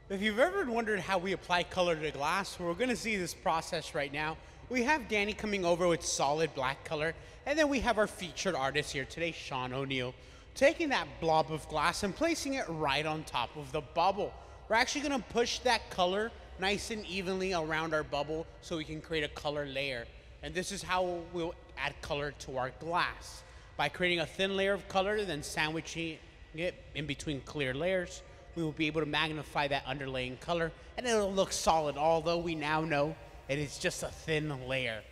If you've ever wondered how we apply color to glass, we're going to see this process right now. We have Danny coming over with solid black color, and then we have our featured artist here today, Sean O'Neill, taking that blob of glass and placing it right on top of the bubble. We're actually going to push that color nice and evenly around our bubble so we can create a color layer. And this is how we'll add color to our glass. By creating a thin layer of color, then sandwiching it in between clear layers, we will be able to magnify that underlaying color and it'll look solid, although we now know it is just a thin layer.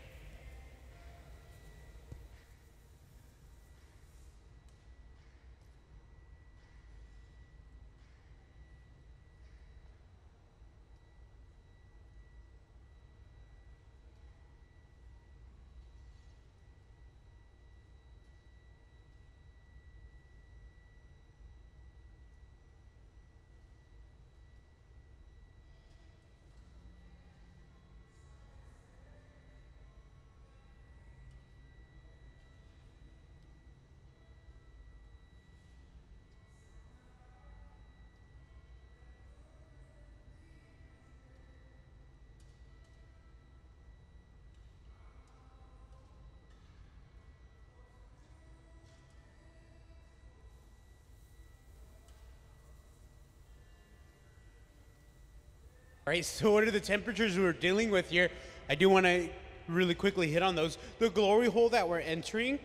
All right, so what are the temperatures we're dealing with here? I do want to really quickly hit on those. The glory hole that we're entering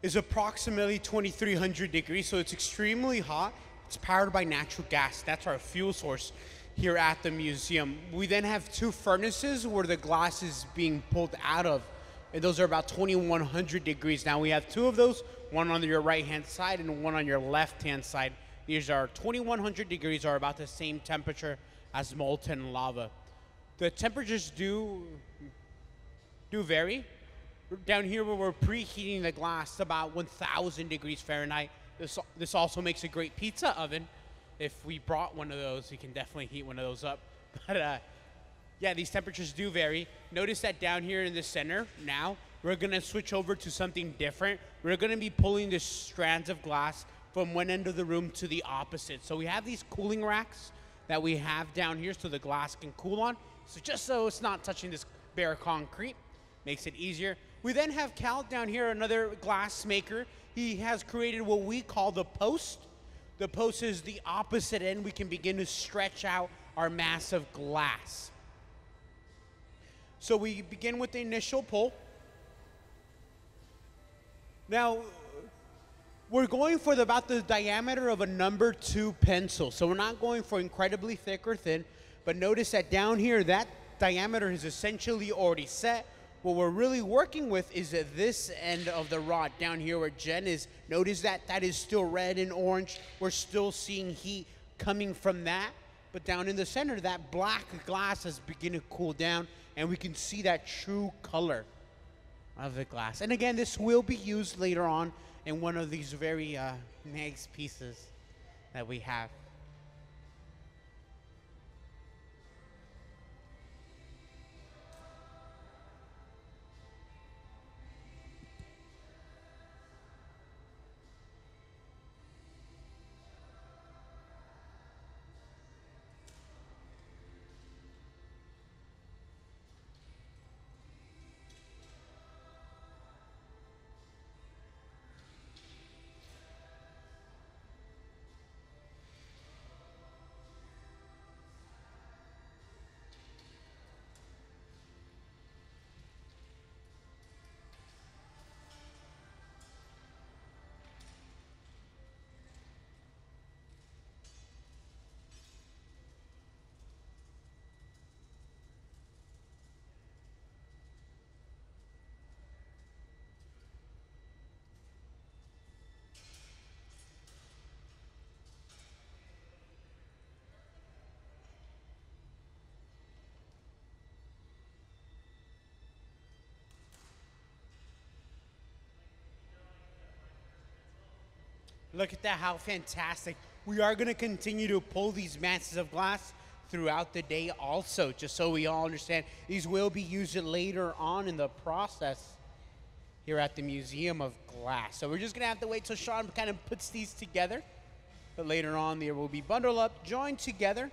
is approximately 2300 degrees, so it's extremely hot. It's powered by natural gas. That's our fuel source here at the museum. We then have two furnaces where the glass is being pulled out of, and those are about 2100 degrees. Now we have two of those, one on your right-hand side and one on your left-hand side. These are 2100 degrees, are about the same temperature as molten lava. The temperatures do vary. Down here where we're preheating the glass, about 1000 degrees Fahrenheit. This also makes a great pizza oven. If we brought one of those, we can definitely heat one of those up. But yeah, these temperatures do vary. Notice that down here in the center now, we're gonna switch over to something different. We're gonna be pulling the strands of glass from one end of the room to the opposite. So we have these cooling racks that we have down here so the glass can cool on. So just so it's not touching this bare concrete, makes it easier. We then have Cal down here, another glass maker. He has created what we call the post. The post is the opposite end. We can begin to stretch out our mass of glass. So we begin with the initial pull. Now, we're going for about the diameter of a number 2 pencil. So we're not going for incredibly thick or thin, but notice that down here, that diameter is essentially already set. What we're really working with is at this end of the rod down here where Jen is. Notice that that is still red and orange. We're still seeing heat coming from that. But down in the center, that black glass is beginning to cool down and we can see that true color of the glass. And again, this will be used later on in one of these very nice pieces that we have. Look at that, how fantastic. We are gonna continue to pull these masses of glass throughout the day also, just so we all understand. These will be used later on in the process here at the Museum of Glass. So we're just gonna have to wait till Sean kind of puts these together. But later on, they will be bundled up, joined together.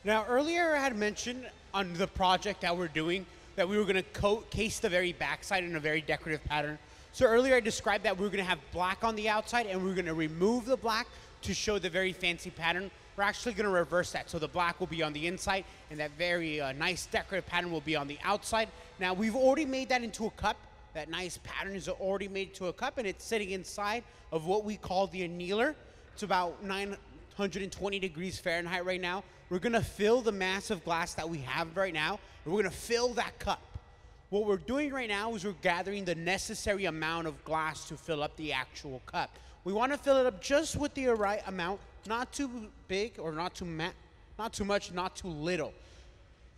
Now, earlier I had mentioned on the project that we're doing that we were going to case the very backside in a very decorative pattern. So earlier I described that we were going to have black on the outside and we are going to remove the black to show the very fancy pattern. We're actually going to reverse that. So the black will be on the inside and that very nice decorative pattern will be on the outside. Now, we've already made that into a cup. That nice pattern is already made to a cup and it's sitting inside of what we call the annealer. It's about 920 degrees Fahrenheit right now. We're gonna fill the massive glass that we have right now, and we're gonna fill that cup. What we're doing right now is we're gathering the necessary amount of glass to fill up the actual cup. We wanna fill it up just with the right amount, not too big or not too much, not too little.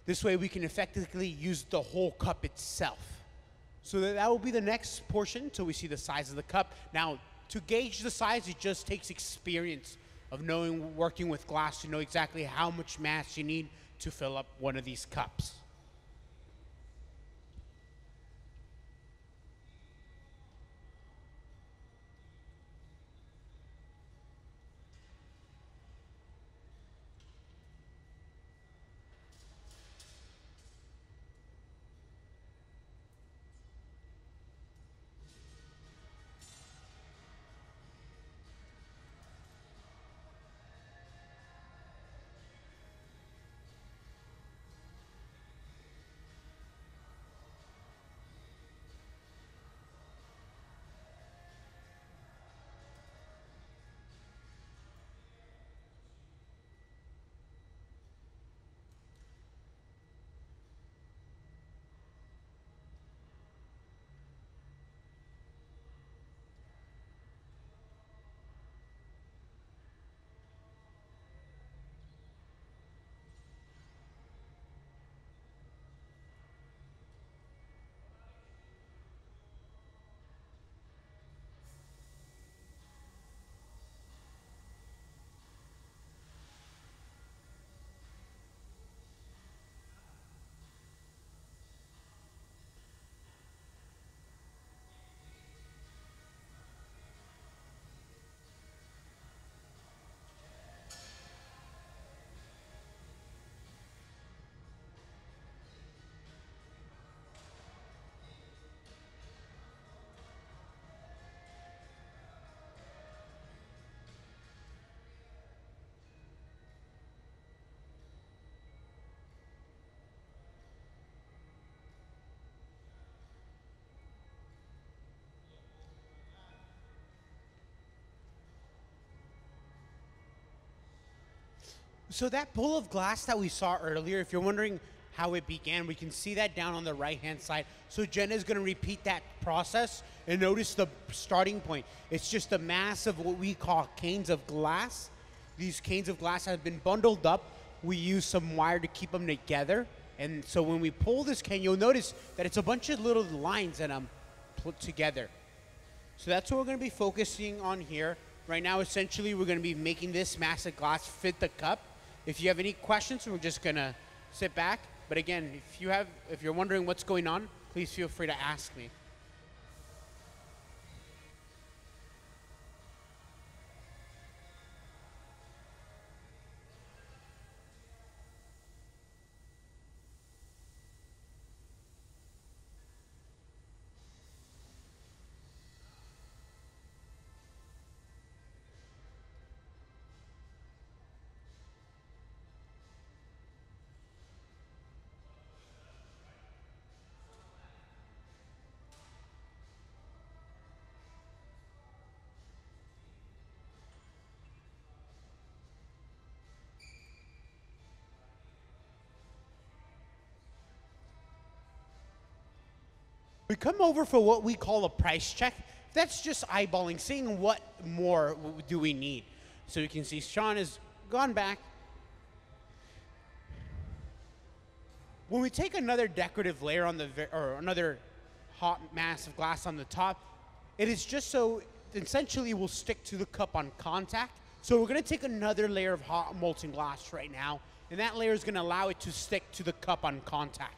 This way we can effectively use the whole cup itself. So that will be the next portion until we see the size of the cup. Now, to gauge the size, it just takes experience of knowing, working with glass to know exactly how much mass you need to fill up one of these cups. So that bowl of glass that we saw earlier, if you're wondering how it began. We can see that down on the right-hand side. So Jenna is going to repeat that process, and notice the starting point. It's just a mass of what we call canes of glass. These canes of glass have been bundled up. We use some wire to keep them together. And so when we pull this cane, you'll notice that it's a bunch of little lines that I'm put together. So that's what we're going to be focusing on here. Right now, essentially, we're going to be making this mass of glass fit the cup. If you have any questions, we're just going to sit back. But again, if you're wondering what's going on, please feel free to ask me. We come over for what we call a price check. That's just eyeballing, seeing what more do we need. So you can see Sean has gone back. When we take another decorative layer on or another hot mass of glass on the top, it is just so essentially will stick to the cup on contact. So we're going to take another layer of hot molten glass right now, and that layer is going to allow it to stick to the cup on contact.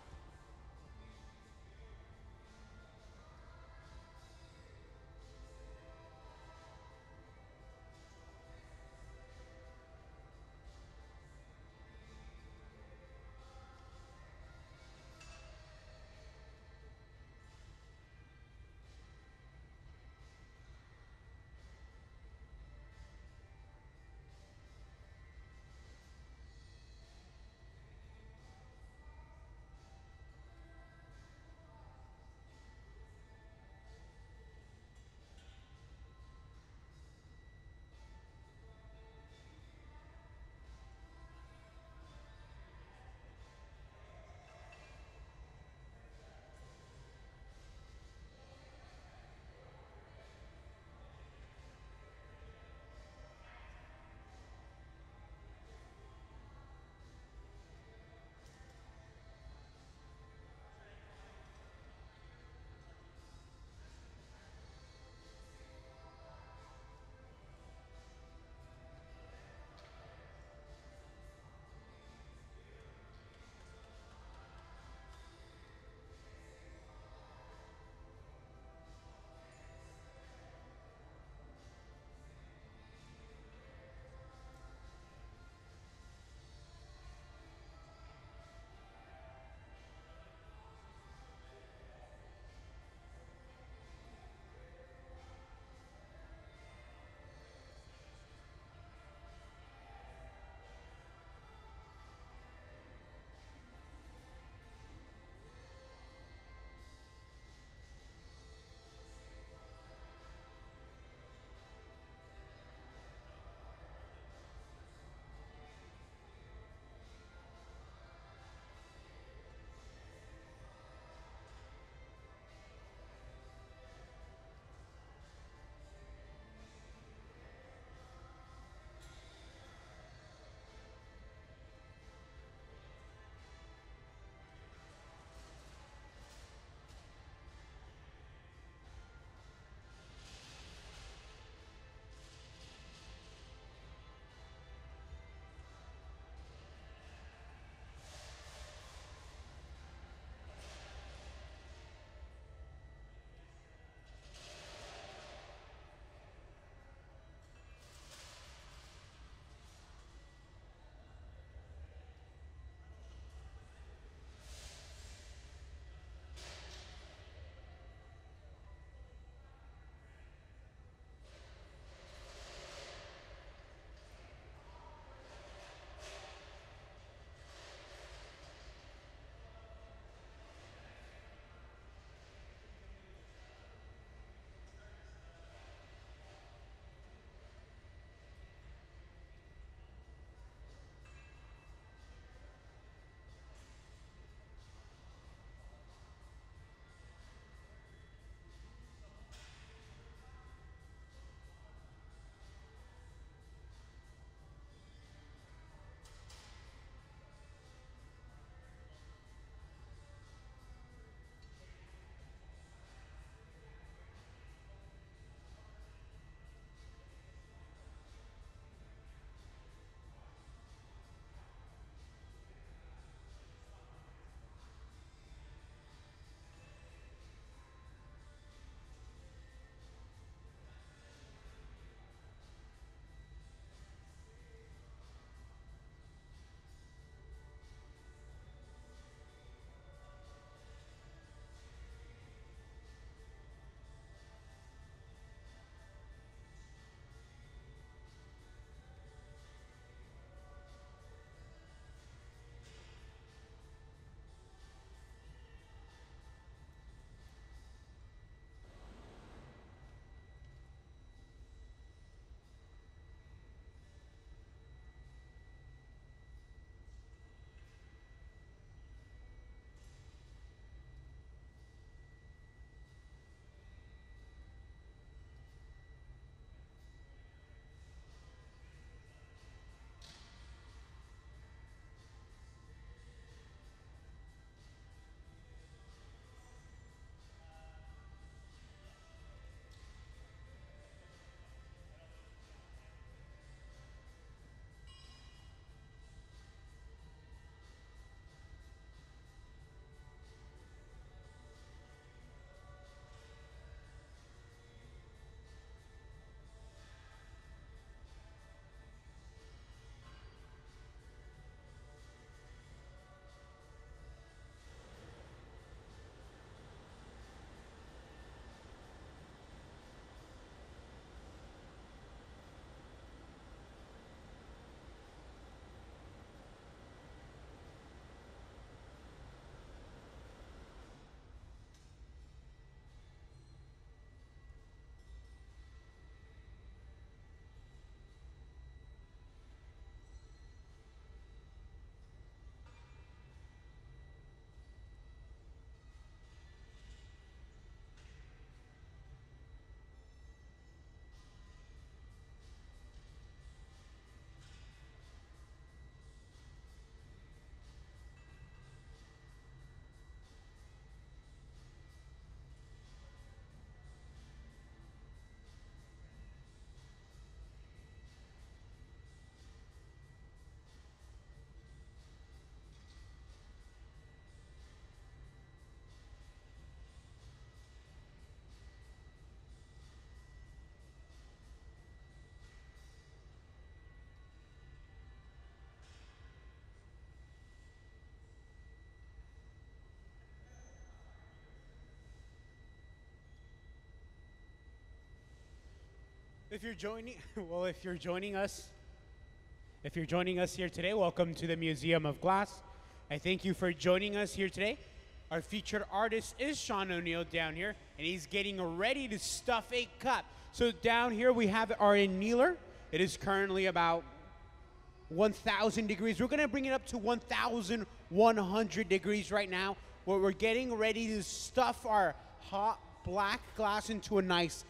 If you're joining, well, if you're joining us here today, welcome to the Museum of Glass. I thank you for joining us here today. Our featured artist is Sean O'Neill down here, and he's getting ready to stuff a cup. So down here we have our annealer. It is currently about 1,000 degrees. We're gonna bring it up to 1,100 degrees right now, where we're getting ready to stuff our hot black glass into a nice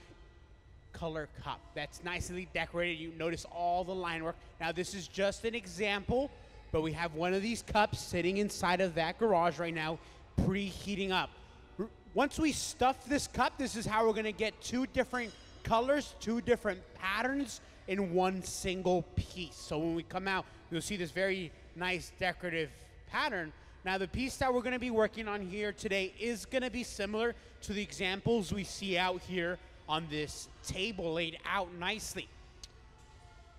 color cup that's nicely decorated. You notice all the line work. Now this is just an example, but we have one of these cups sitting inside of that garage right now, preheating up. Once we stuff this cup, this is how we're gonna get two different colors, two different patterns in one single piece. So when we come out, you'll see this very nice decorative pattern. Now the piece that we're gonna be working on here today is gonna be similar to the examples we see out here on this table laid out nicely.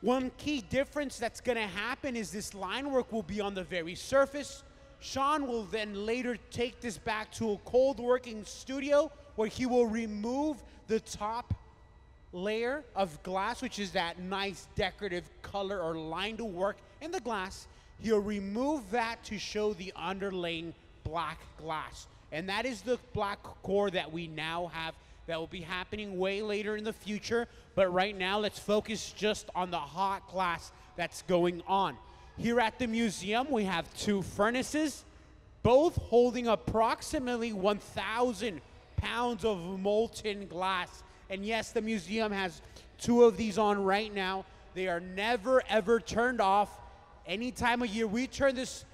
One key difference that's gonna happen is this line work will be on the very surface. Sean will then later take this back to a cold working studio where he will remove the top layer of glass, which is that nice decorative color or lined work in the glass. He'll remove that to show the underlaying black glass. And that is the black core that we now have. That will be happening way later in the future, but right now let's focus just on the hot glass that's going on. Here at the museum, we have two furnaces, both holding approximately 1,000 pounds of molten glass. And yes, the museum has two of these on right now. They are never ever turned off. Any time of year, we turn this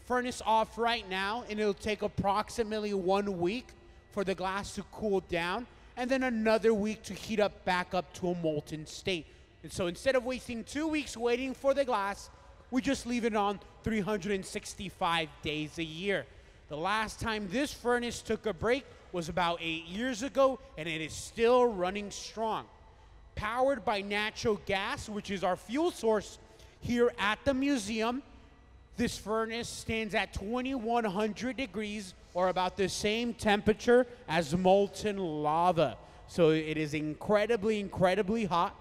furnace off right now, and it'll take approximately 1 week for the glass to cool down, and then another week to heat up back up to a molten state. And so instead of wasting 2 weeks waiting for the glass, we just leave it on 365 days a year. The last time this furnace took a break was about 8 years ago, and it is still running strong. Powered by natural gas, which is our fuel source here at the museum, this furnace stands at 2,100 degrees, or about the same temperature as molten lava. So it is incredibly, incredibly hot.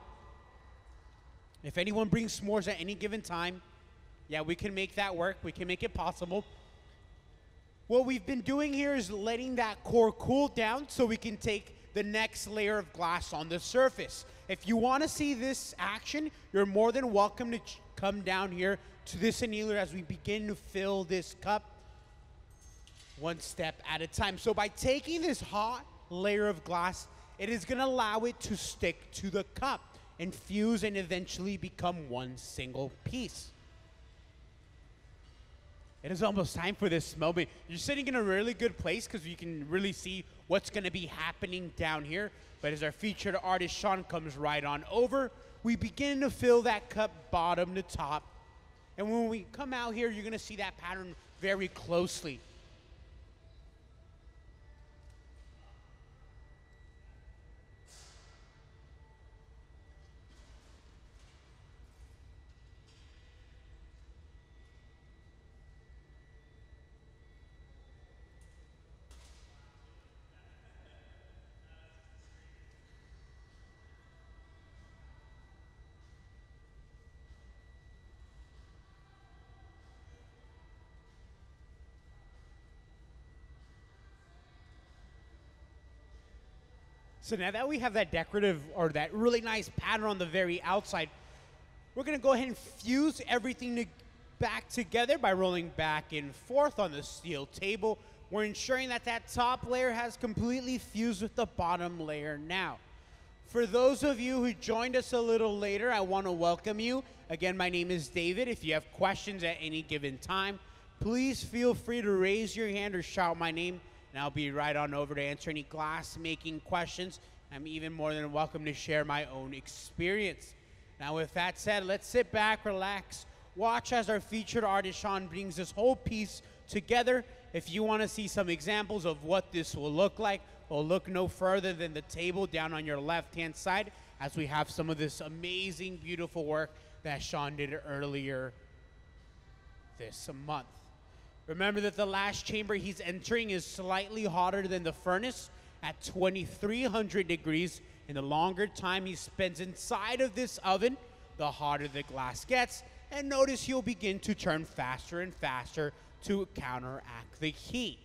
If anyone brings s'mores at any given time, yeah, we can make that work. We can make it possible. What we've been doing here is letting that core cool down so we can take the next layer of glass on the surface. If you want to see this action, you're more than welcome to come down here to this annealer as we begin to fill this cup one step at a time. So by taking this hot layer of glass, it is going to allow it to stick to the cup and fuse and eventually become one single piece. It is almost time for this moment. You're sitting in a really good place because you can really see what's going to be happening down here. But as our featured artist Sean comes right on over, we begin to fill that cup bottom to top. And when we come out here, you're going to see that pattern very closely. So now that we have that decorative or that really nice pattern on the very outside, we're going to go ahead and fuse everything back together by rolling back and forth on the steel table. We're ensuring that that top layer has completely fused with the bottom layer now. For those of you who joined us a little later, I want to welcome you. Again, my name is David. If you have questions at any given time, please feel free to raise your hand or shout my name, and I'll be right on over to answer any glass-making questions. I'm even more than welcome to share my own experience. Now, with that said, let's sit back, relax, watch as our featured artist, Sean, brings this whole piece together. If you want to see some examples of what this will look like, well, look no further than the table down on your left-hand side as we have some of this amazing, beautiful work that Sean did earlier this month. Remember that the last chamber he's entering is slightly hotter than the furnace, at 2300 degrees. And the longer time he spends inside of this oven, the hotter the glass gets. And notice he'll begin to turn faster and faster to counteract the heat.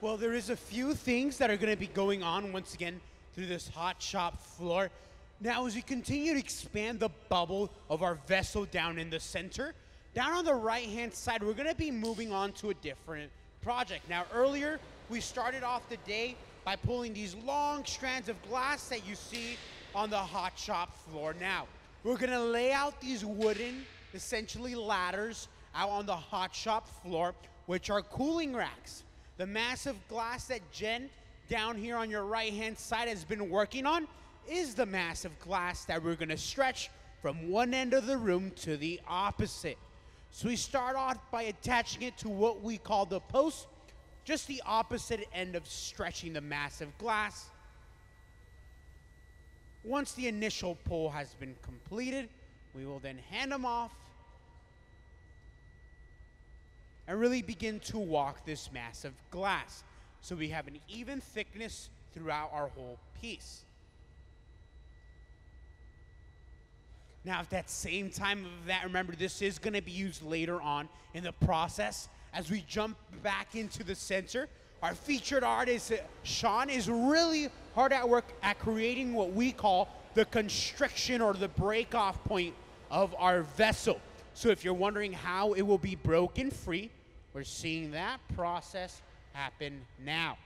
Well, there is a few things that are going to be going on once again through this hot shop floor. Now, as we continue to expand the bubble of our vessel down in the center, down on the right-hand side, we're going to be moving on to a different project. Now, earlier, we started off the day by pulling these long strands of glass that you see on the hot shop floor. Now, we're going to lay out these wooden, essentially ladders, out on the hot shop floor, which are cooling racks. The massive glass that Jen down here on your right-hand side has been working on is the massive glass that we're gonna stretch from one end of the room to the opposite. So we start off by attaching it to what we call the post, just the opposite end of stretching the massive glass. Once the initial pull has been completed, we will then hand them off and really begin to walk this massive glass so we have an even thickness throughout our whole piece. Now, at that same time of that, remember, this is going to be used later on in the process. As we jump back into the center, our featured artist, Sean, is really hard at work at creating what we call the constriction or the break-off point of our vessel. So if you're wondering how it will be broken free, we're seeing that process happen now.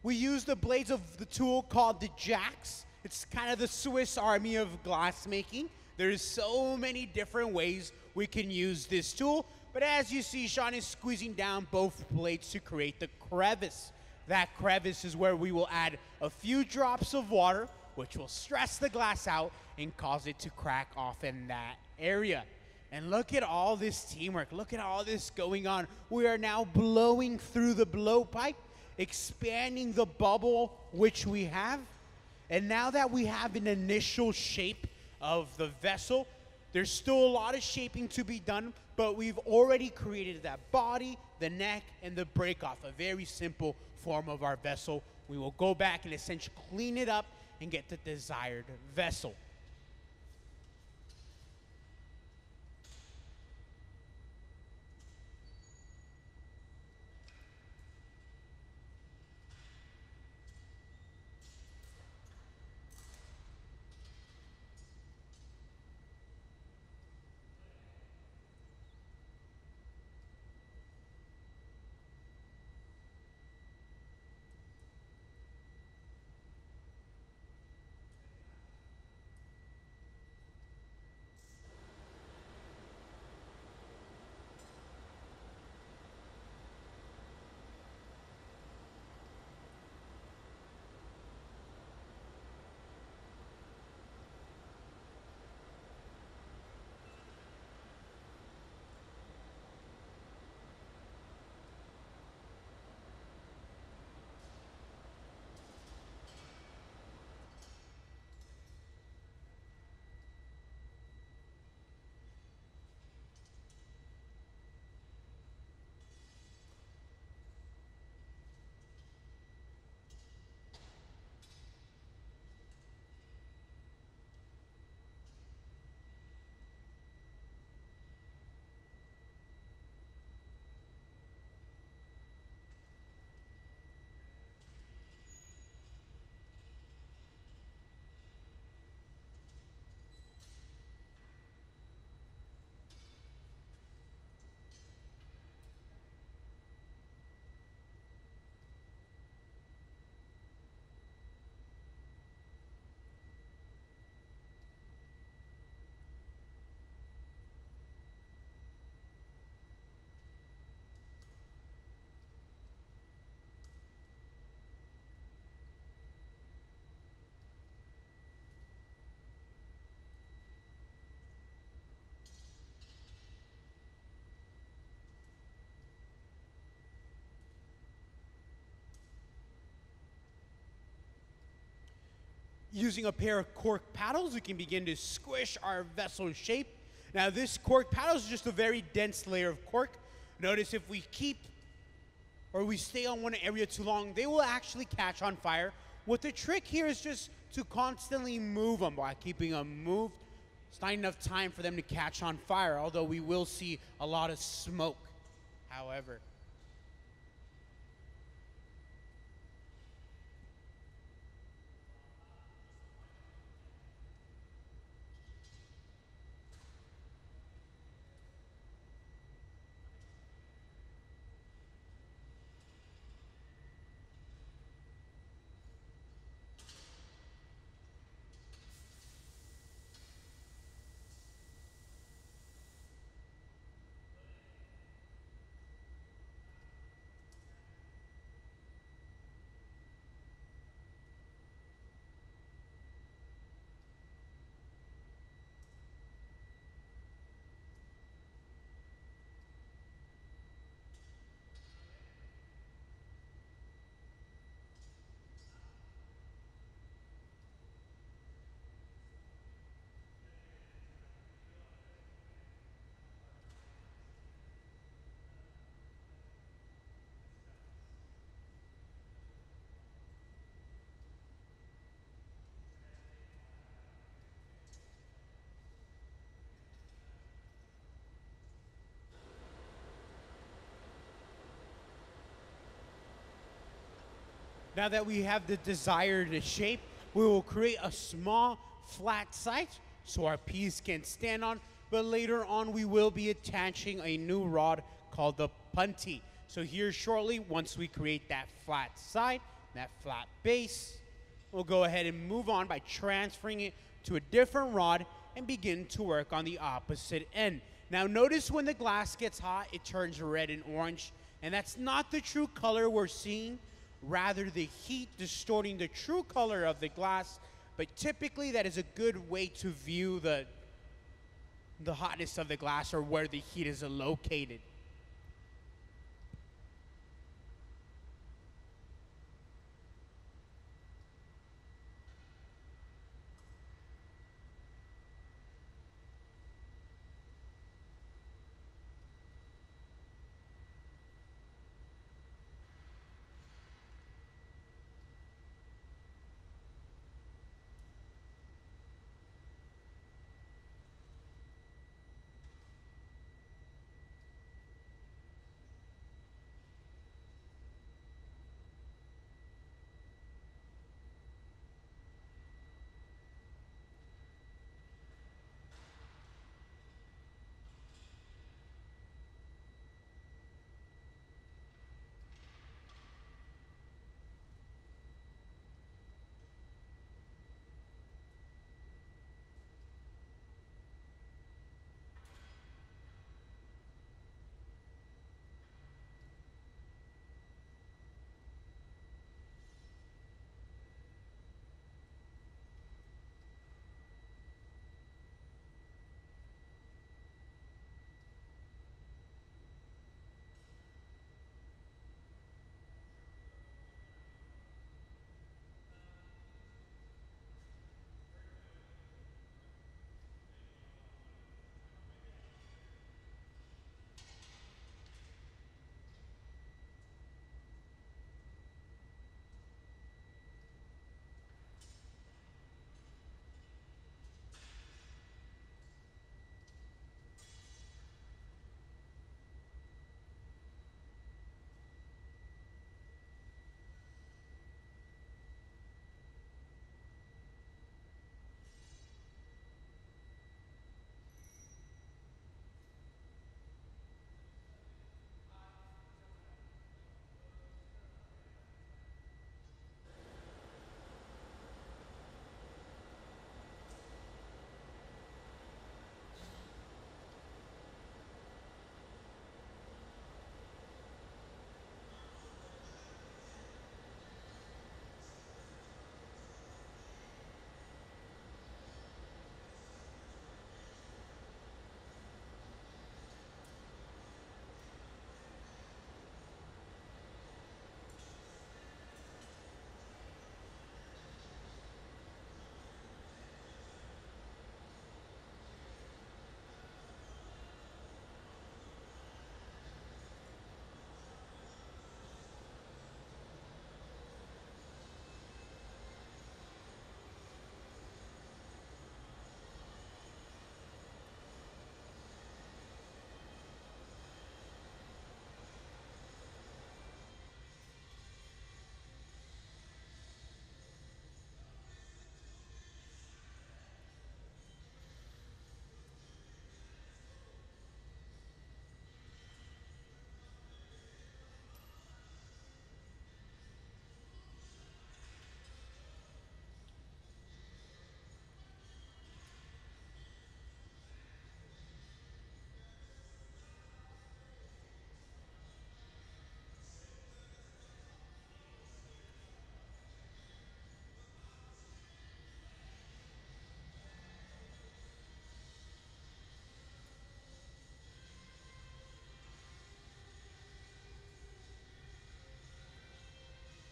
We use the blades of the tool called the jacks. It's kind of the Swiss Army of glass making. There's so many different ways we can use this tool, but as you see, Sean is squeezing down both blades to create the crevice. That crevice is where we will add a few drops of water, which will stress the glass out and cause it to crack off in that area. And look at all this teamwork. Look at all this going on. We are now blowing through the blowpipe, expanding the bubble which we have. And now that we have an initial shape of the vessel, there's still a lot of shaping to be done, but we've already created that body, the neck, and the break-off, a very simple form of our vessel. We will go back and essentially clean it up and get the desired vessel. Using a pair of cork paddles, we can begin to squish our vessel shape. Now, this cork paddle is just a very dense layer of cork. Notice if we keep or we stay on one area too long, they will actually catch on fire. What the trick here is just to constantly move them. By keeping them moved, it's not enough time for them to catch on fire, although we will see a lot of smoke. However, Now that we have the desired shape, we will create a small flat site so our piece can stand on, but later on we will be attaching a new rod called the punty. So here shortly, once we create that flat side, that flat base, we'll go ahead and move on by transferring it to a different rod and begin to work on the opposite end. Now notice when the glass gets hot, it turns red and orange, and that's not the true color we're seeing, rather the heat distorting the true color of the glass, but typically that is a good way to view the hotness of the glass or where the heat is located.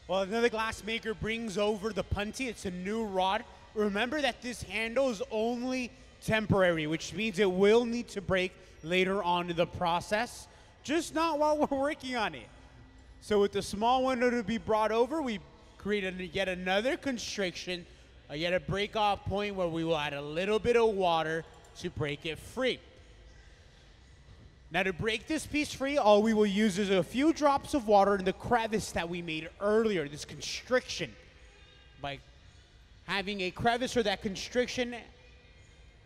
Well, another glass maker brings over the punty. It's a new rod. Remember that this handle is only temporary, which means it will need to break later on in the process, just not while we're working on it. So with the small window to be brought over, we create yet another constriction, yet a break-off point where we will add a little bit of water to break it free. Now to break this piece free, all we will use is a few drops of water in the crevice that we made earlier, this constriction. By having a crevice or that constriction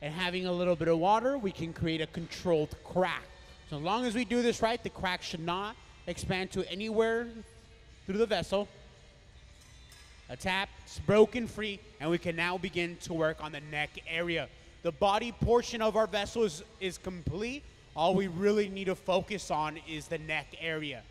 and having a little bit of water, we can create a controlled crack. So as long as we do this right, the crack should not expand to anywhere through the vessel. A tap, it's broken free, and we can now begin to work on the neck area. The body portion of our vessel is complete. All we really need to focus on is the neck area.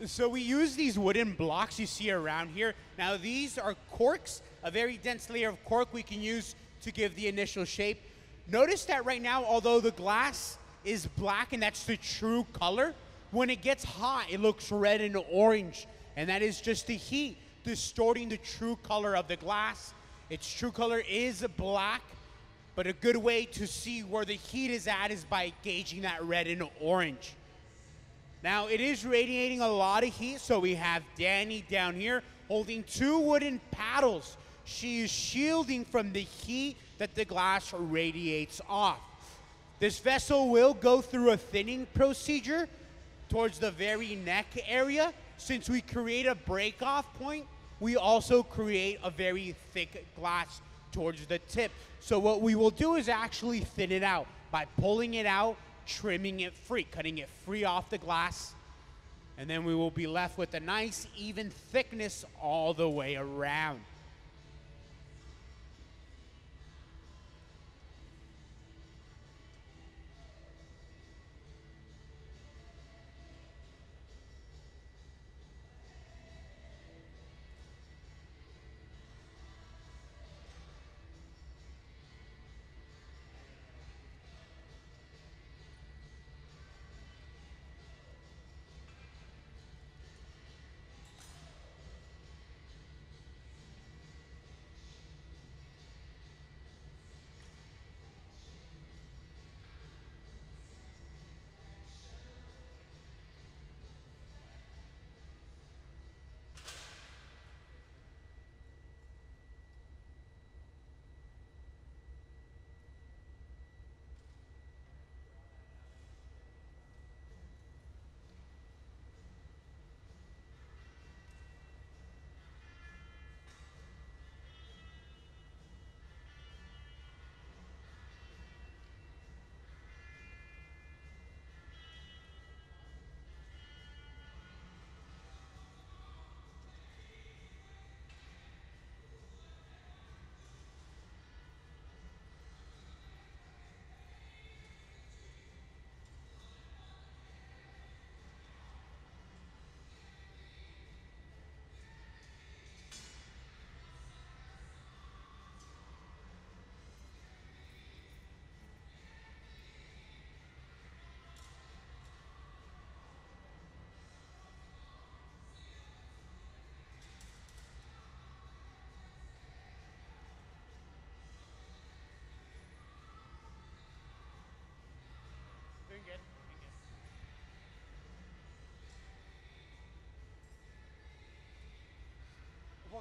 So we use these wooden blocks you see around here. Now these are corks, a very dense layer of cork we can use to give the initial shape. Notice that right now, although the glass is black and that's the true color, when it gets hot, it looks red and orange. And that is just the heat distorting the true color of the glass. Its true color is black, but a good way to see where the heat is at is by gauging that red and orange. Now, it is radiating a lot of heat, so we have Danny down here holding two wooden paddles. She is shielding from the heat that the glass radiates off. This vessel will go through a thinning procedure towards the very neck area. Since we create a break-off point, we also create a very thick glass towards the tip. So what we will do is actually thin it out by pulling it out, trimming it free, cutting it free off the glass, and then we will be left with a nice even thickness all the way around.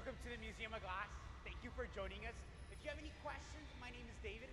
Welcome to the Museum of Glass. Thank you for joining us. If you have any questions, my name is David.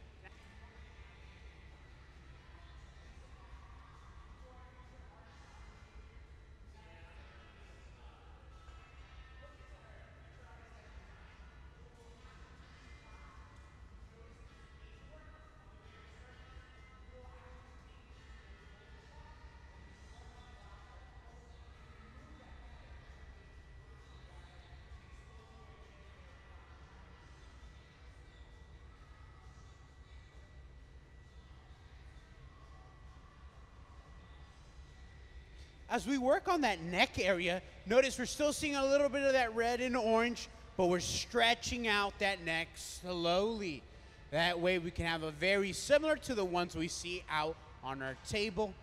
As we work on that neck area, notice we're still seeing a little bit of that red and orange, but we're stretching out that neck slowly. That way we can have a very similar to the ones we see out on our table.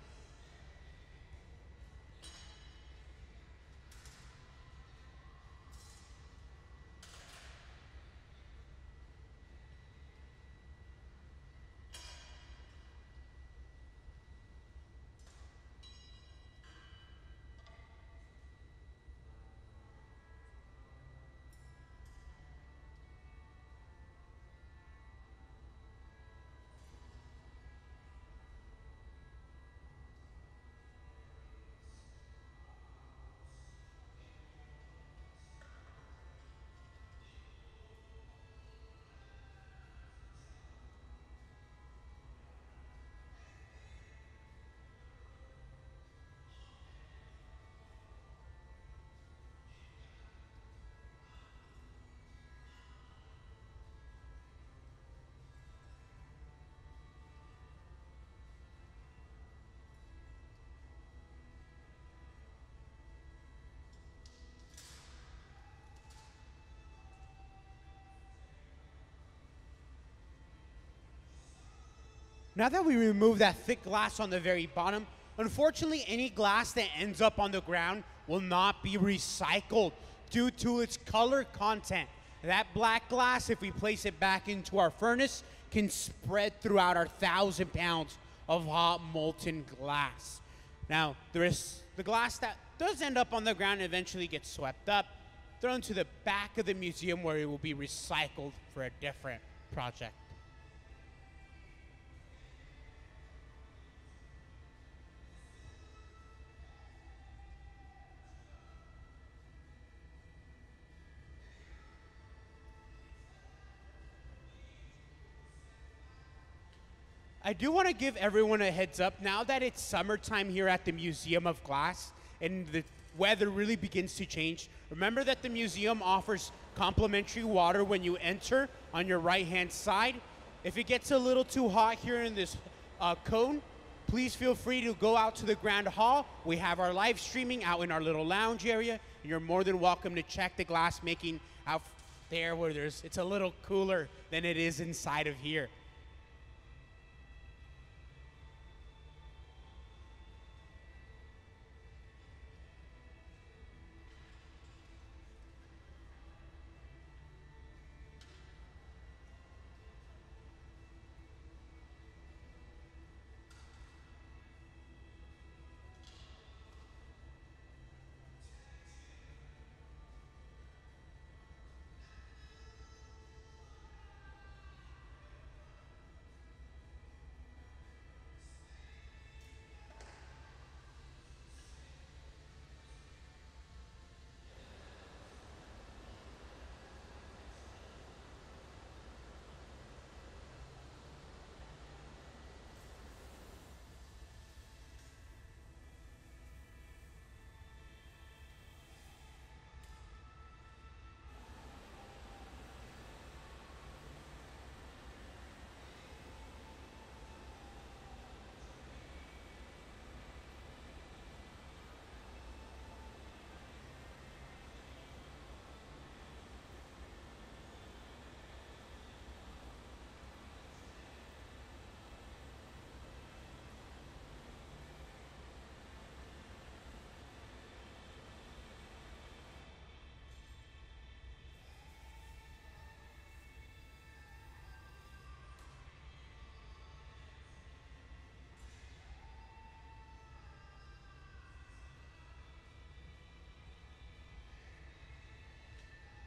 Now that we remove that thick glass on the very bottom, unfortunately any glass that ends up on the ground will not be recycled due to its color content. That black glass, if we place it back into our furnace, can spread throughout our 1,000 pounds of hot molten glass. Now, the glass that does end up on the ground eventually gets swept up, thrown to the back of the museum where it will be recycled for a different project. I do want to give everyone a heads up. Now that it's summertime here at the Museum of Glass and the weather really begins to change, remember that the museum offers complimentary water when you enter on your right-hand side. If it gets a little too hot here in this cone, please feel free to go out to the Grand Hall. We have our live streaming out in our little lounge area, and you're more than welcome to check the glass making out there where it's a little cooler than it is inside of here.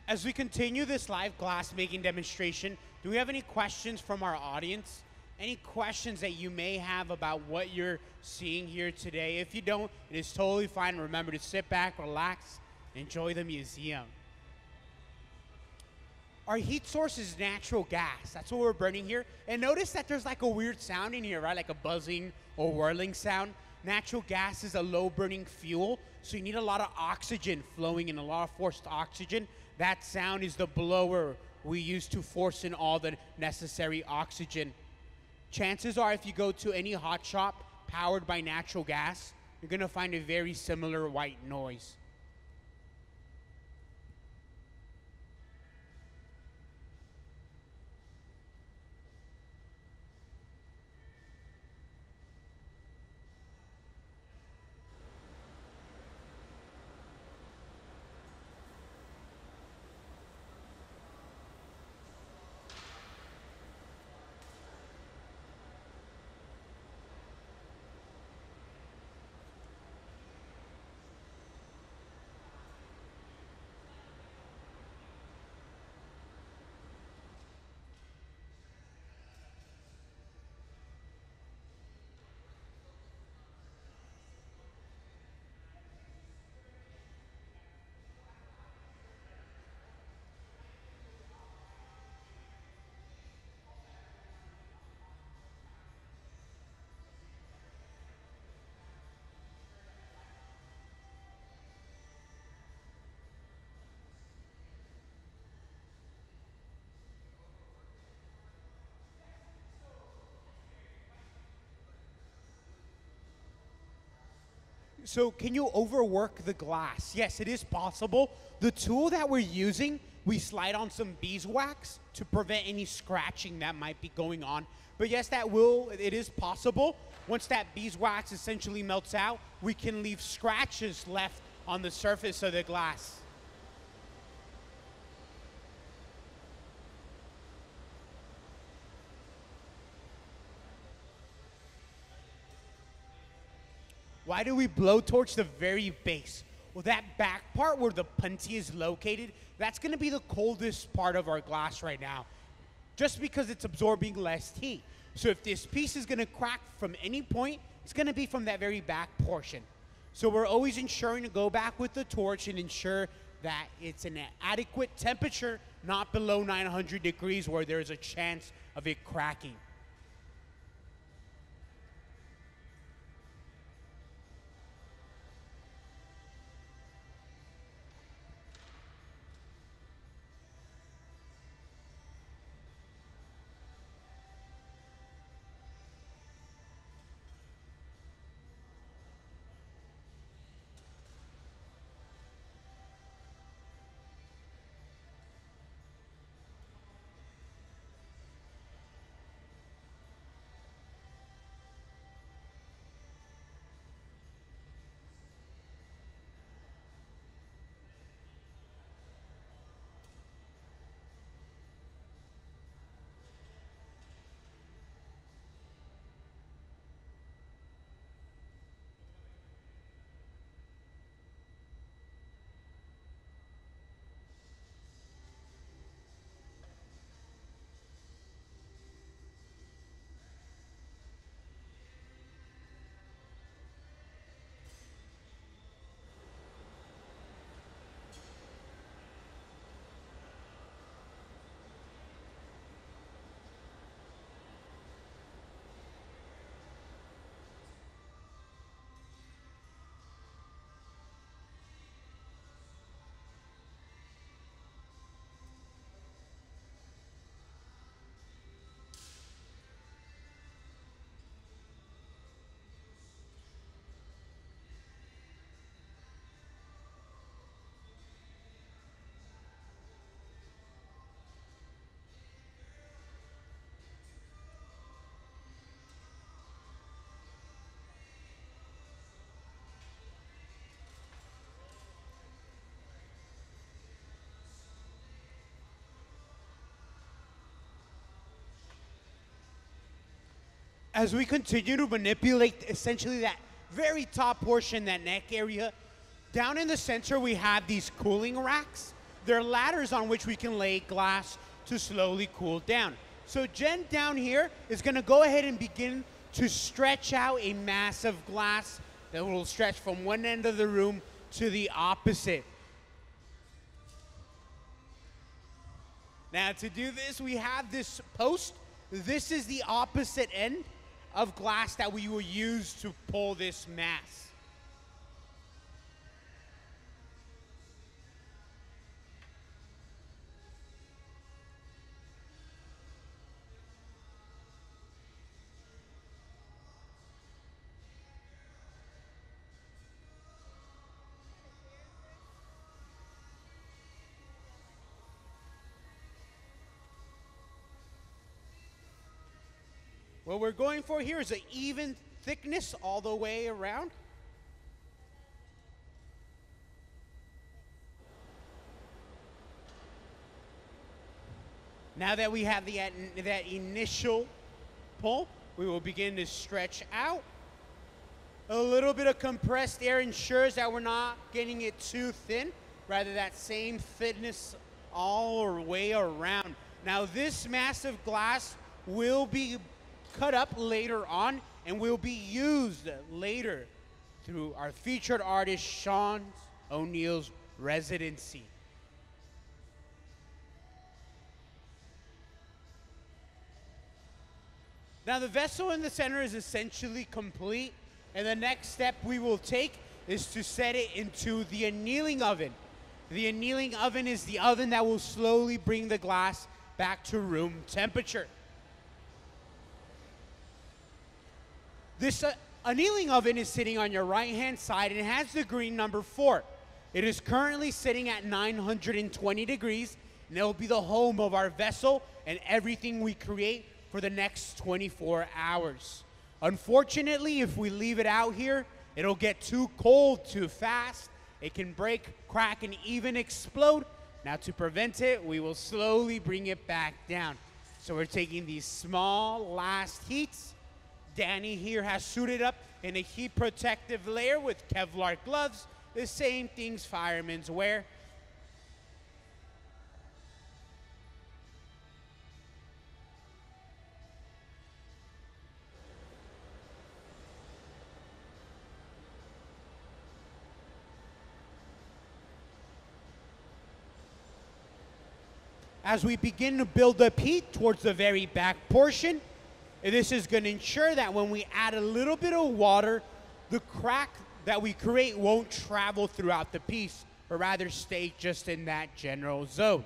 As we continue this live glass making demonstration, do we have any questions from our audience? Any questions that you may have about what you're seeing here today? If you don't, it is totally fine. Remember to sit back, relax, enjoy the museum. Our heat source is natural gas. That's what we're burning here. And notice that there's like a weird sound in here, right? Like a buzzing or whirling sound. Natural gas is a low burning fuel, so you need a lot of oxygen flowing in, a lot of forced oxygen. That sound is the blower we use to force in all the necessary oxygen. Chances are if you go to any hot shop powered by natural gas, you're gonna find a very similar white noise. So can you overwork the glass? Yes, it is possible. The tool that we're using, we slide on some beeswax to prevent any scratching that might be going on. But yes, it is possible. Once that beeswax essentially melts out, we can leave scratches left on the surface of the glass. Why do we blowtorch the very base? Well, that back part where the puntee is located, that's gonna be the coldest part of our glass right now, just because it's absorbing less heat. So if this piece is gonna crack from any point, it's gonna be from that very back portion. So we're always ensuring to go back with the torch and ensure that it's an adequate temperature, not below 900 degrees where there's a chance of it cracking. As we continue to manipulate essentially that very top portion, that neck area, down in the center we have these cooling racks. they're ladders on which we can lay glass to slowly cool down. So Jen down here is gonna go ahead and begin to stretch out a mass of glass that will stretch from one end of the room to the opposite. Now to do this, we have this post. This is the opposite end of glass that we will use to pull this mass. What we're going for here is an even thickness all the way around. Now that we have that initial pull, we will begin to stretch out. A little bit of compressed air ensures that we're not getting it too thin, rather that same thickness all the way around. Now this massive glass will be cut up later on and will be used later through our featured artist Sean O'Neill's residency. Now the vessel in the center is essentially complete, and the next step we will take is to set it into the annealing oven. The annealing oven is the oven that will slowly bring the glass back to room temperature. This annealing oven is sitting on your right-hand side and has the green number 4. It is currently sitting at 920 degrees, and it will be the home of our vessel and everything we create for the next 24 hours. Unfortunately, if we leave it out here, it'll get too cold too fast. It can break, crack, and even explode. Now to prevent it, we will slowly bring it back down. So we're taking these small last heats. Danny here has suited up in a heat protective layer with Kevlar gloves, the same things firemen wear. As we begin to build up heat towards the very back portion, this is going to ensure that when we add a little bit of water, the crack that we create won't travel throughout the piece, but rather stay just in that general zone.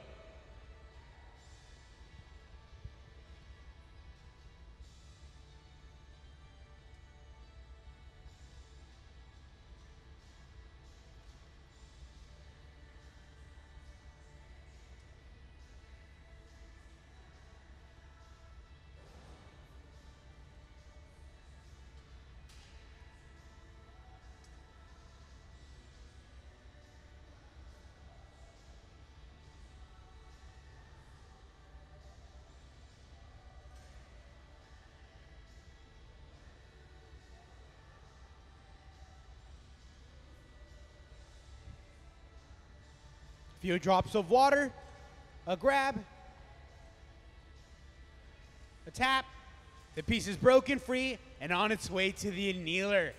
Few drops of water, a grab, a tap, the piece is broken free and on its way to the annealer.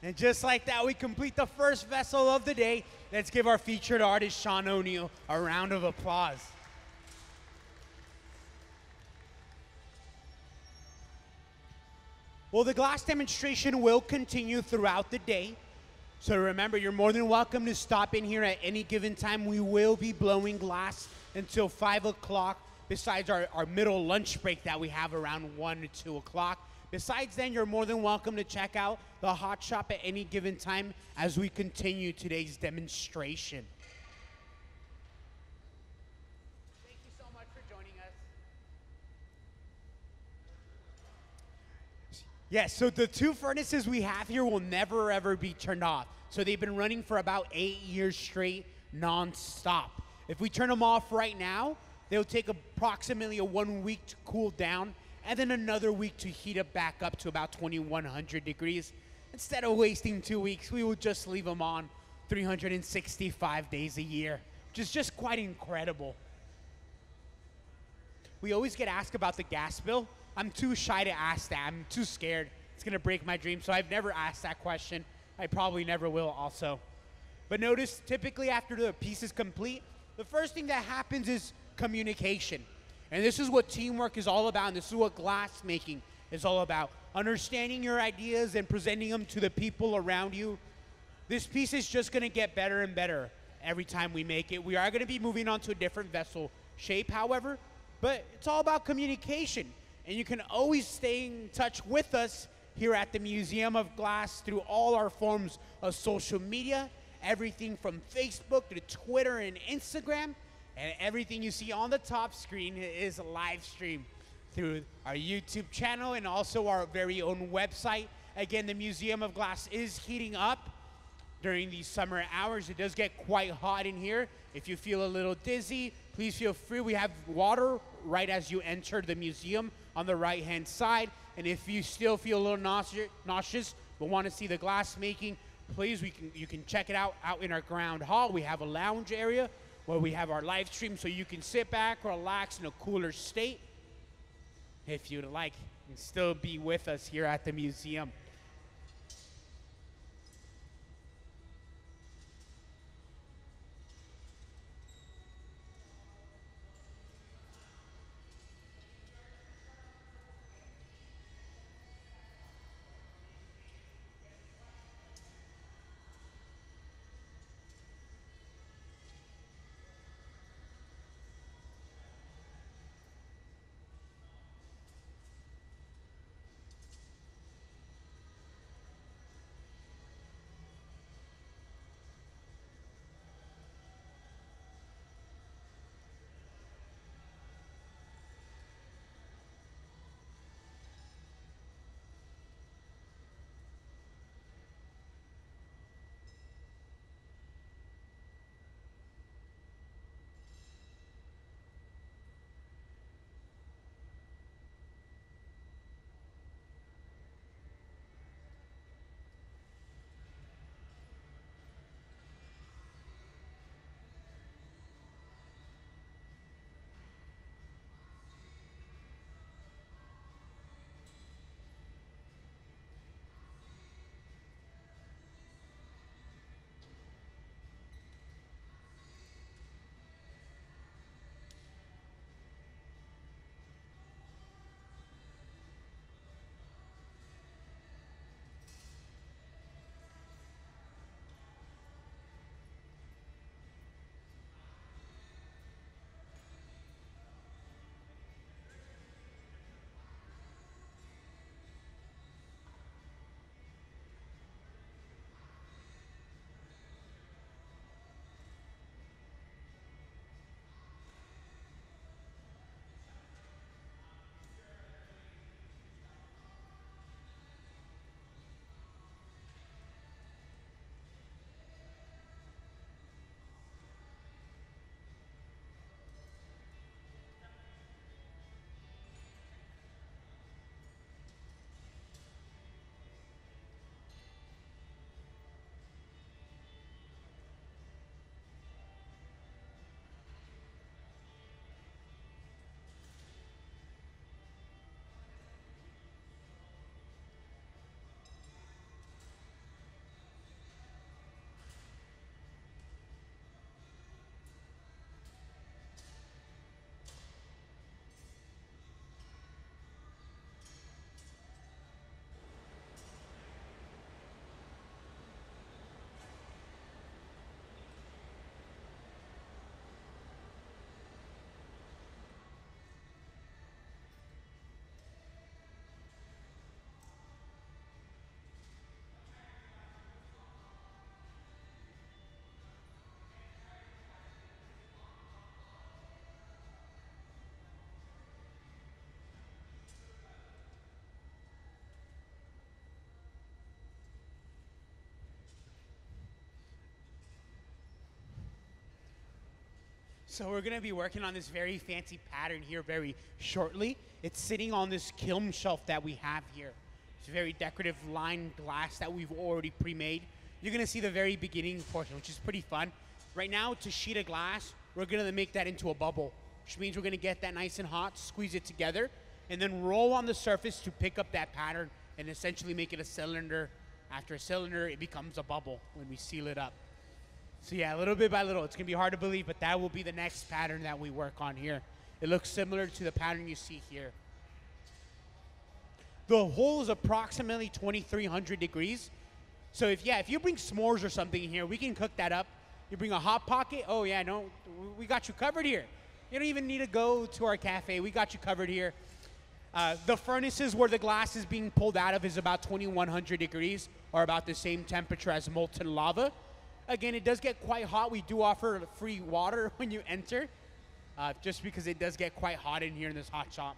And just like that, we complete the first vessel of the day. Let's give our featured artist, Sean O'Neill, a round of applause. Well, the glass demonstration will continue throughout the day. So remember, you're more than welcome to stop in here at any given time. We will be blowing glass until 5 o'clock, besides our middle lunch break that we have around 1 to 2 o'clock. Besides then, you're more than welcome to check out the hot shop at any given time as we continue today's demonstration. Thank you so much for joining us. Yes, so the 2 furnaces we have here will never ever be turned off. So they've been running for about 8 years straight, non-stop. If we turn them off right now, they'll take approximately a 1 week to cool down, and then another week to heat up back up to about 2100 degrees. Instead of wasting 2 weeks, we will just leave them on 365 days a year. which is just quite incredible. We always get asked about the gas bill. I'm too shy to ask that. I'm too scared. It's going to break my dream, so I've never asked that question. I probably never will also. But notice, typically after the piece is complete, the first thing that happens is communication. And this is what teamwork is all about, and this is what glassmaking is all about. Understanding your ideas and presenting them to the people around you. This piece is just going to get better and better every time we make it. We are going to be moving on to a different vessel shape, however, but it's all about communication. And you can always stay in touch with us here at the Museum of Glass through all our forms of social media, everything from Facebook to Twitter and Instagram, and everything you see on the top screen is a live stream through our YouTube channel and also our very own website. Again, the Museum of Glass is heating up during these summer hours. It does get quite hot in here. If you feel a little dizzy, please feel free. We have water right as you enter the museum on the right-hand side. And if you still feel a little nauseous but want to see the glass making, please, you can check it out in our ground hall. We have a lounge area where we have our live stream, so you can sit back, relax in a cooler state if you'd like, and still be with us here at the museum. So we're gonna be working on this very fancy pattern here very shortly. It's sitting on this kiln shelf that we have here. It's a very decorative lined glass that we've already pre-made. You're gonna see the very beginning portion, which is pretty fun. Right now, it's a sheet of glass. We're gonna make that into a bubble, which means we're gonna get that nice and hot, squeeze it together, and then roll on the surface to pick up that pattern and essentially make it a cylinder. After a cylinder, it becomes a bubble when we seal it up. So yeah, little bit by little, it's gonna be hard to believe, but that will be the next pattern that we work on here. It looks similar to the pattern you see here. The hole is approximately 2,300 degrees. So if you bring s'mores or something in here, we can cook that up. You bring a hot pocket, oh yeah, no, we got you covered here. You don't even need to go to our cafe. We got you covered here. The furnaces where the glass is being pulled out of is about 2,100 degrees, or about the same temperature as molten lava. Again, it does get quite hot. We do offer free water when you enter, just because it does get quite hot in here in this hot shop.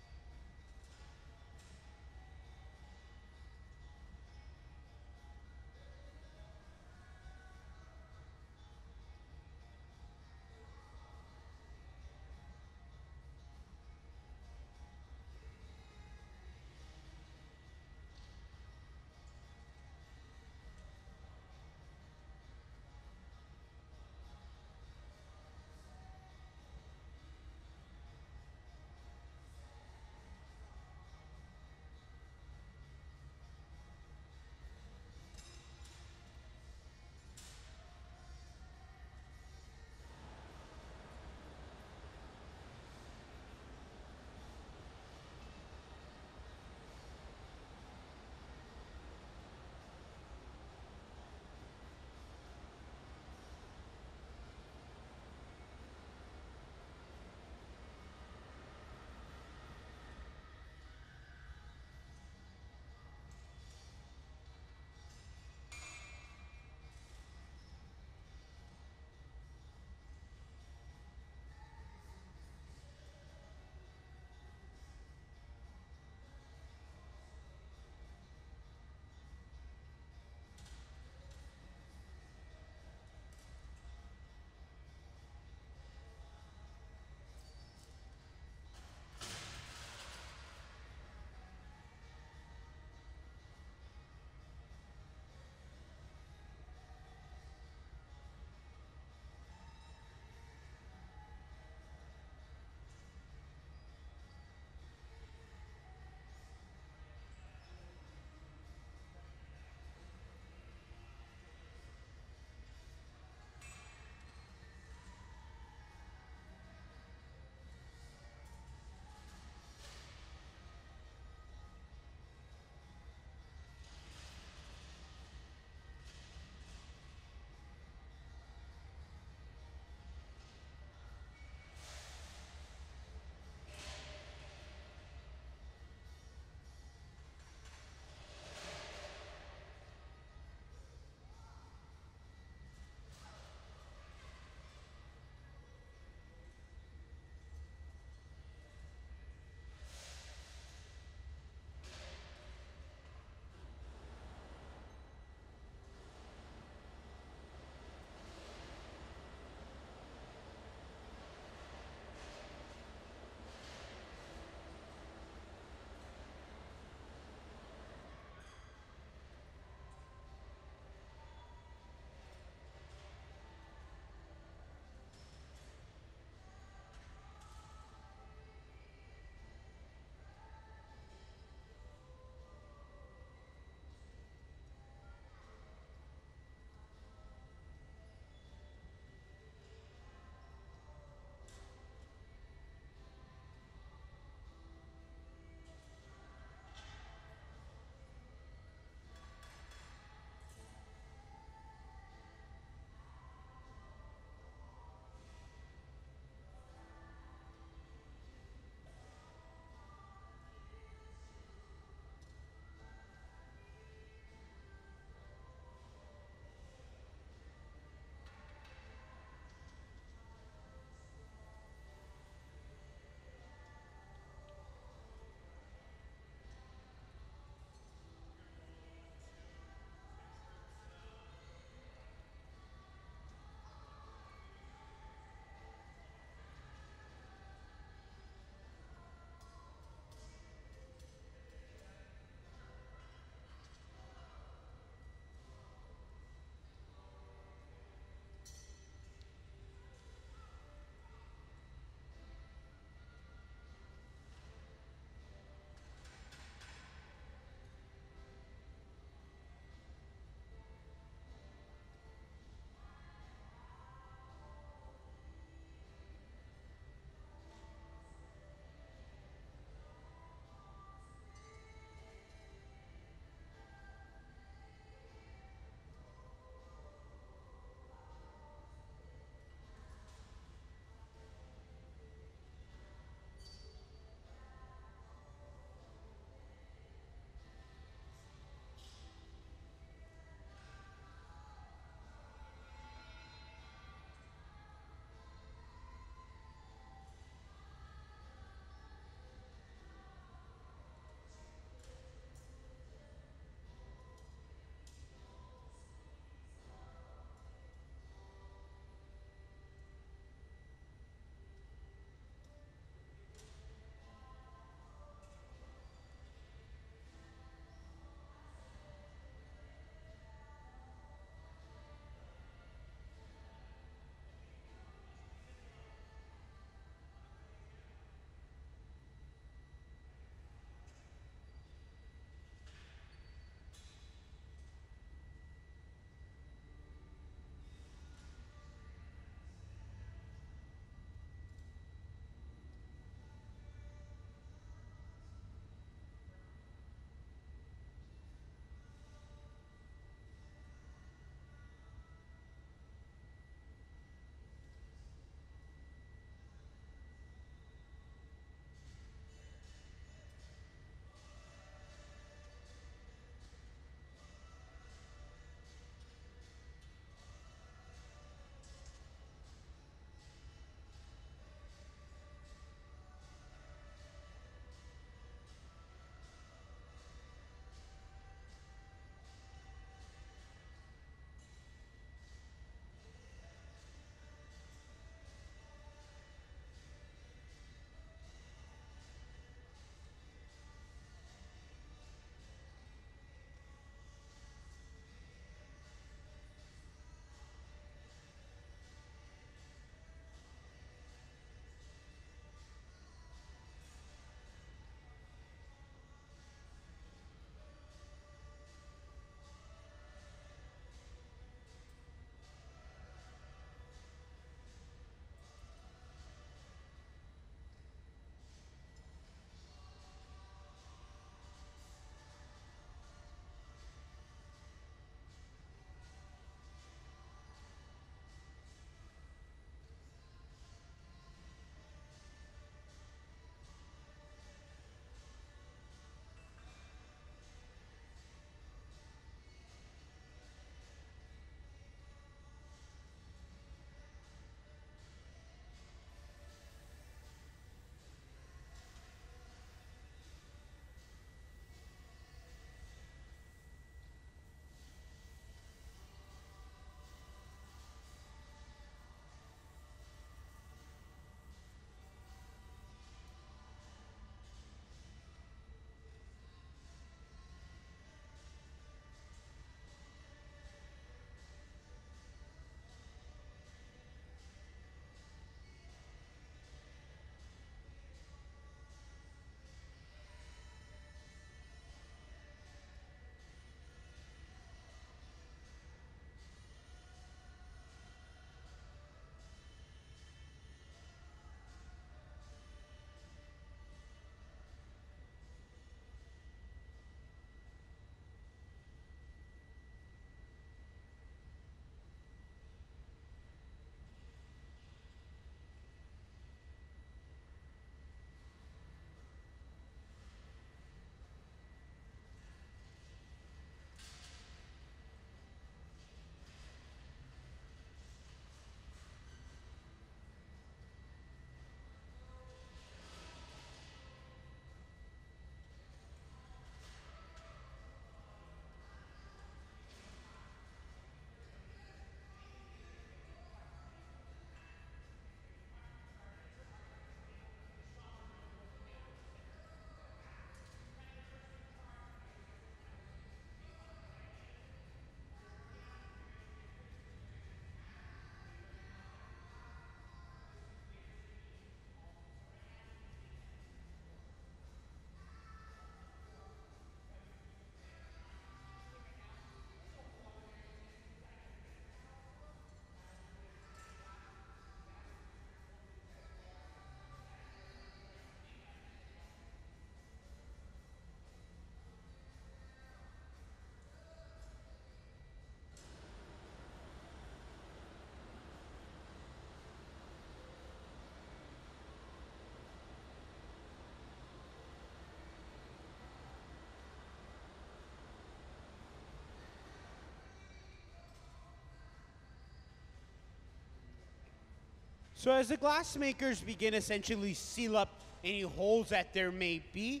So as the glass makers begin essentially seal up any holes that there may be,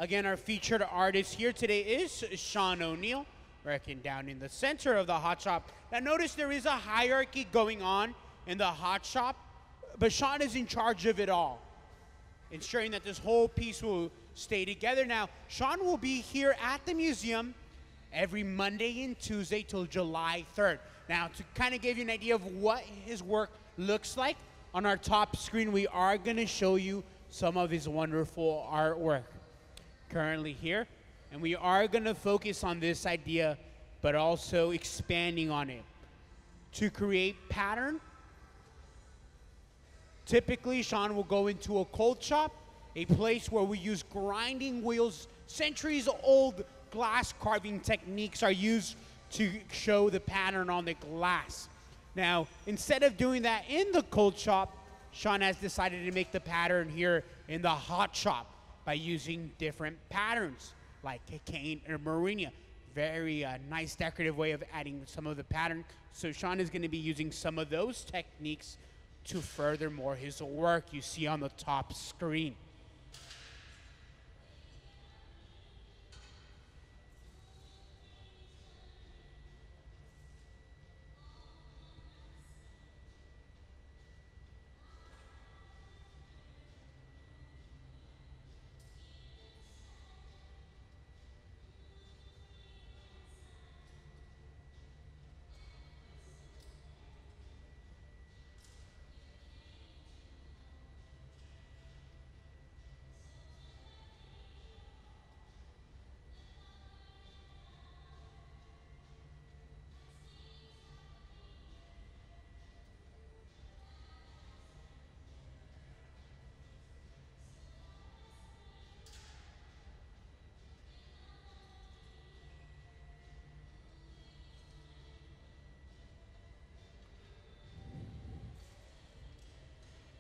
again, our featured artist here today is Sean O'Neill, working down in the center of the hot shop. Now notice there is a hierarchy going on in the hot shop, but Sean is in charge of it all, ensuring that this whole piece will stay together. Now, Sean will be here at the museum every Monday and Tuesday till July 3rd. Now, to kind of give you an idea of what his work looks like, on our top screen, we are going to show you some of his wonderful artwork currently here. And we are going to focus on this idea, but also expanding on it. To create pattern, typically Sean will go into a cold shop, a place where we use grinding wheels. Centuries-old glass carving techniques are used to show the pattern on the glass. Now, instead of doing that in the cold shop, Sean has decided to make the pattern here in the hot shop by using different patterns like cane or Merinia. Very nice decorative way of adding some of the pattern. So Sean is going to be using some of those techniques to furthermore his work you see on the top screen.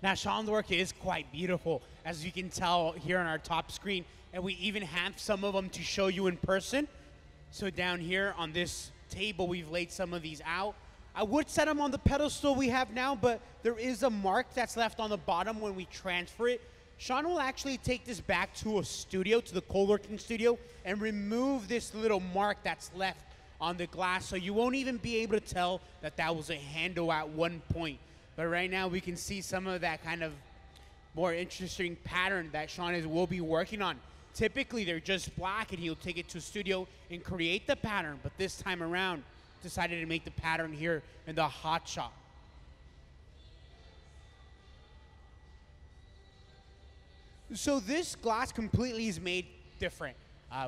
Now, Sean's work is quite beautiful, as you can tell here on our top screen, and we even have some of them to show you in person. So down here on this table, we've laid some of these out. I would set them on the pedestal we have now, but there is a mark that's left on the bottom when we transfer it. Sean will actually take this back to a studio, to the co-working studio, and remove this little mark that's left on the glass, so you won't even be able to tell that that was a handle at one point. But right now we can see some of that kind of more interesting pattern that Sean will be working on. Typically they're just black and he'll take it to a studio and create the pattern, but this time around decided to make the pattern here in the hot shop. So this glass completely is made different.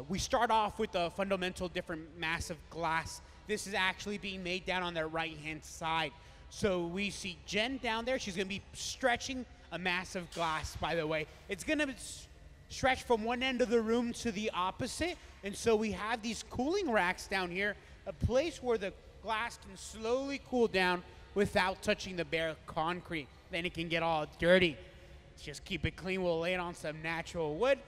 We start off with a fundamental different massive glass. This is actually being made down on the right-hand side. So we see Jen down there. She's going to be stretching a massive glass, by the way. It's going to stretch from one end of the room to the opposite. And so we have these cooling racks down here, a place where the glass can slowly cool down without touching the bare concrete. Then it can get all dirty. Let's just keep it clean. We'll lay it on some natural wood.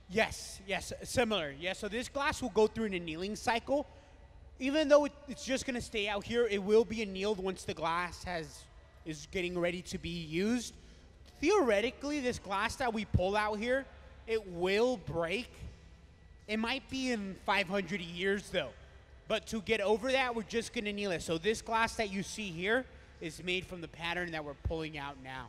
Yes, similar. Yeah, so this glass will go through an annealing cycle. Even though it's just gonna stay out here, it will be annealed once the glass is getting ready to be used. Theoretically, this glass that we pull out here, it will break. It might be in 500 years though. But to get over that, we're just gonna anneal it. So this glass that you see here is made from the pattern that we're pulling out now.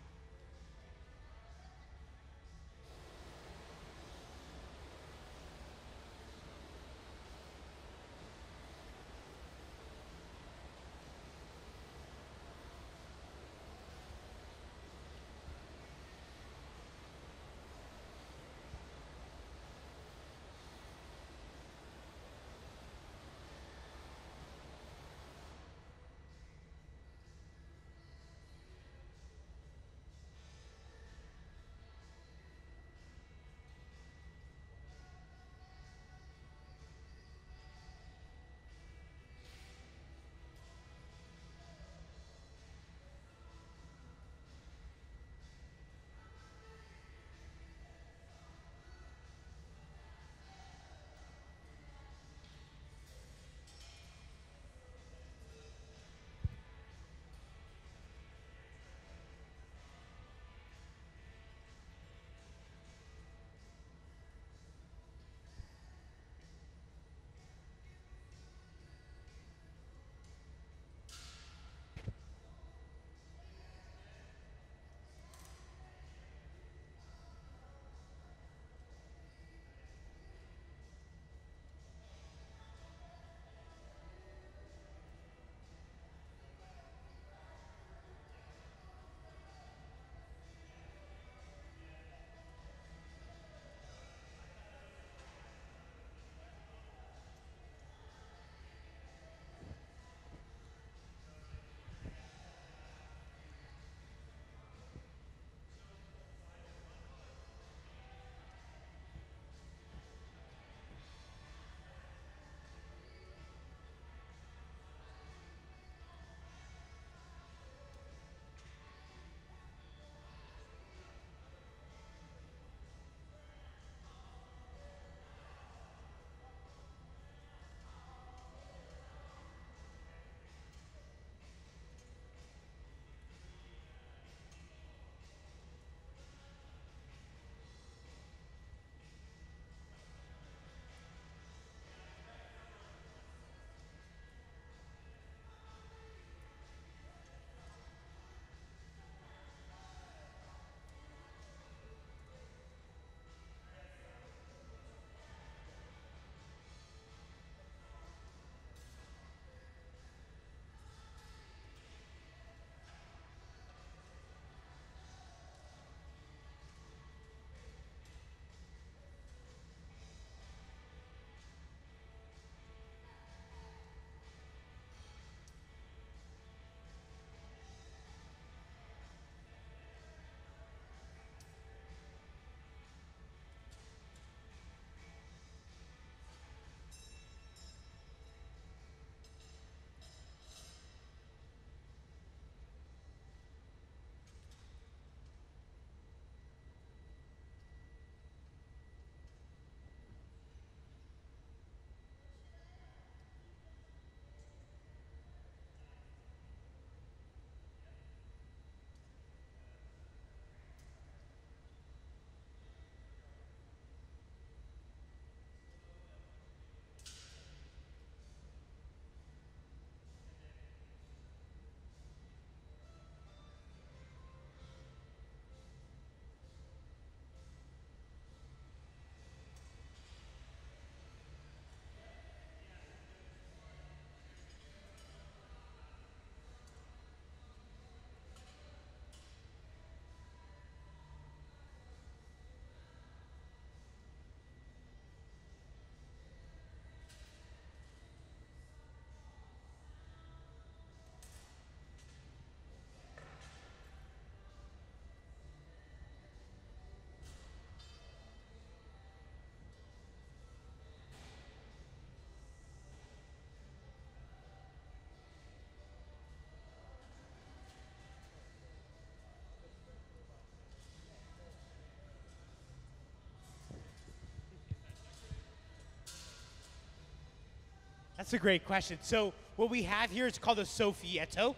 That's a great question. So what we have here is called a Sofietto.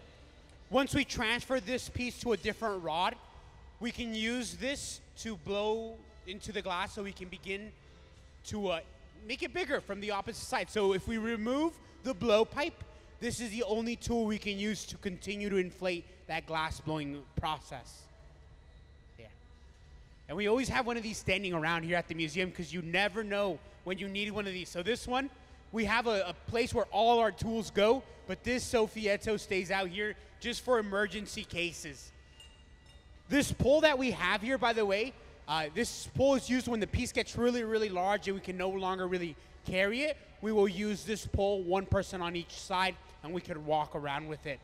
Once we transfer this piece to a different rod, we can use this to blow into the glass so we can begin to make it bigger from the opposite side. So if we remove the blowpipe, this is the only tool we can use to continue to inflate that glass blowing process. Yeah. And we always have one of these standing around here at the museum because you never know when you need one of these. So this one, we have a place where all our tools go, but this Sofietto stays out here just for emergency cases. This pole that we have here, by the way, this pole is used when the piece gets really, really large and we can no longer really carry it. We will use this pole, one person on each side, and we can walk around with it.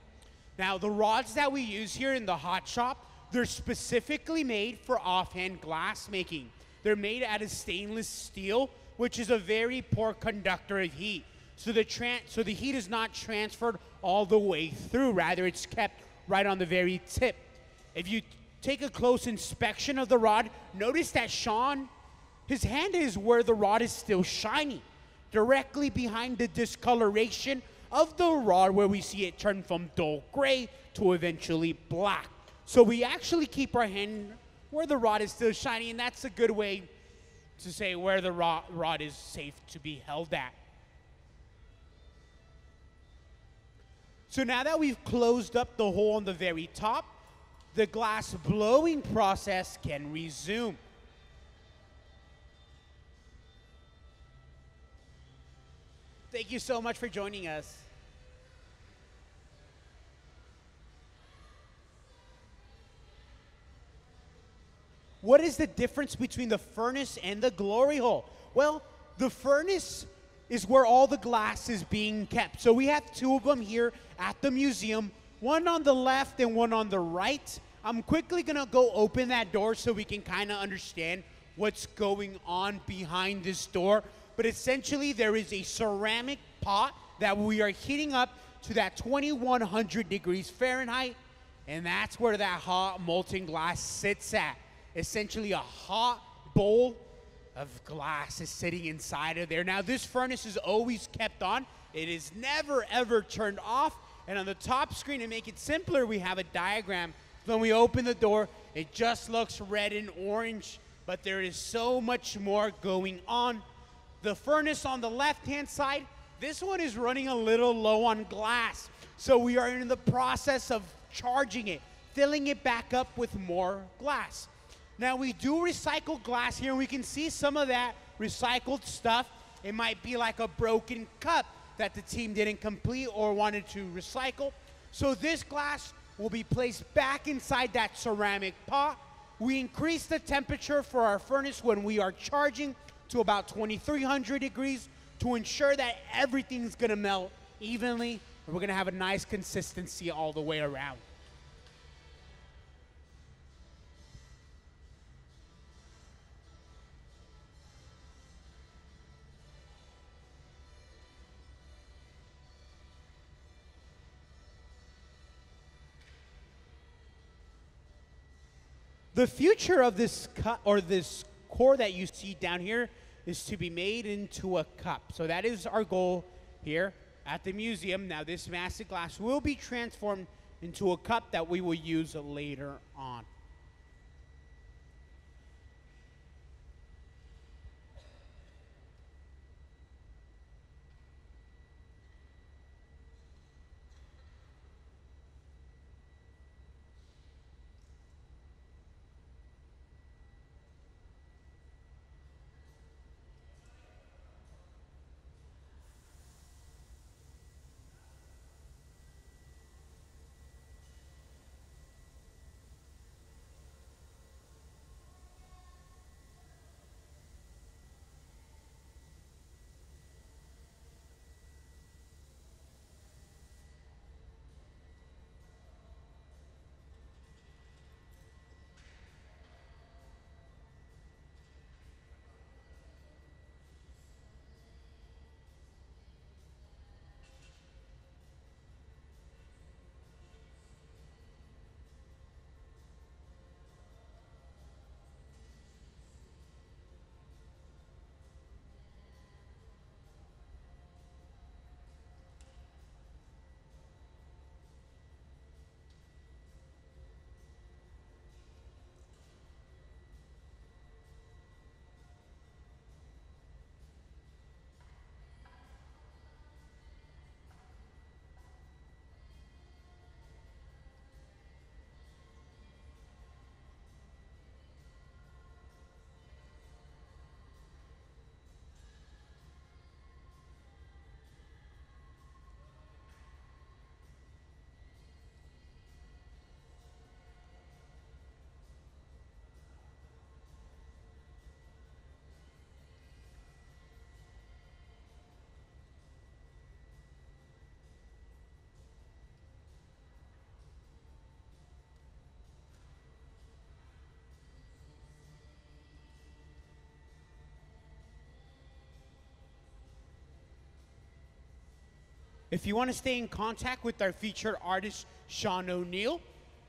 Now, the rods that we use here in the hot shop, they're specifically made for offhand glass making. They're made out of stainless steel, which is a very poor conductor of heat. So the heat is not transferred all the way through. Rather, it's kept right on the very tip. If you take a close inspection of the rod, notice that Sean, his hand is where the rod is still shiny, directly behind the discoloration of the rod where we see it turn from dull gray to eventually black. So we actually keep our hand where the rod is still shiny, and that's a good way to say where the rod is safe to be held at. So now that we've closed up the hole on the very top, the glass blowing process can resume. Thank you so much for joining us. What is the difference between the furnace and the glory hole? Well, the furnace is where all the glass is being kept. So we have two of them here at the museum, one on the left and one on the right. I'm quickly gonna go open that door so we can kind of understand what's going on behind this door. But essentially there is a ceramic pot that we are heating up to that 2100 degrees Fahrenheit, and that's where that hot molten glass sits at. Essentially a hot bowl of glass is sitting inside of there. Now this furnace is always kept on. It is never ever turned off. And on the top screen, to make it simpler, we have a diagram. When we open the door, it just looks red and orange, but there is so much more going on. The furnace on the left-hand side, this one is running a little low on glass. So we are in the process of charging it, filling it back up with more glass. Now we do recycle glass here, and we can see some of that recycled stuff. It might be like a broken cup that the team didn't complete or wanted to recycle. So this glass will be placed back inside that ceramic pot. We increase the temperature for our furnace when we are charging to about 2300 degrees to ensure that everything's gonna melt evenly, and we're gonna have a nice consistency all the way around. The future of this cup, or this core that you see down here, is to be made into a cup. So that is our goal here at the museum. Now this massive glass will be transformed into a cup that we will use later on. If you want to stay in contact with our featured artist, Sean O'Neill,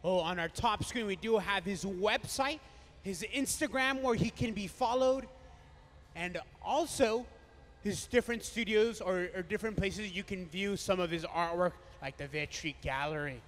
on our top screen, we do have his website, his Instagram where he can be followed, and also his different studios or different places you can view some of his artwork, like the Vetri Gallery.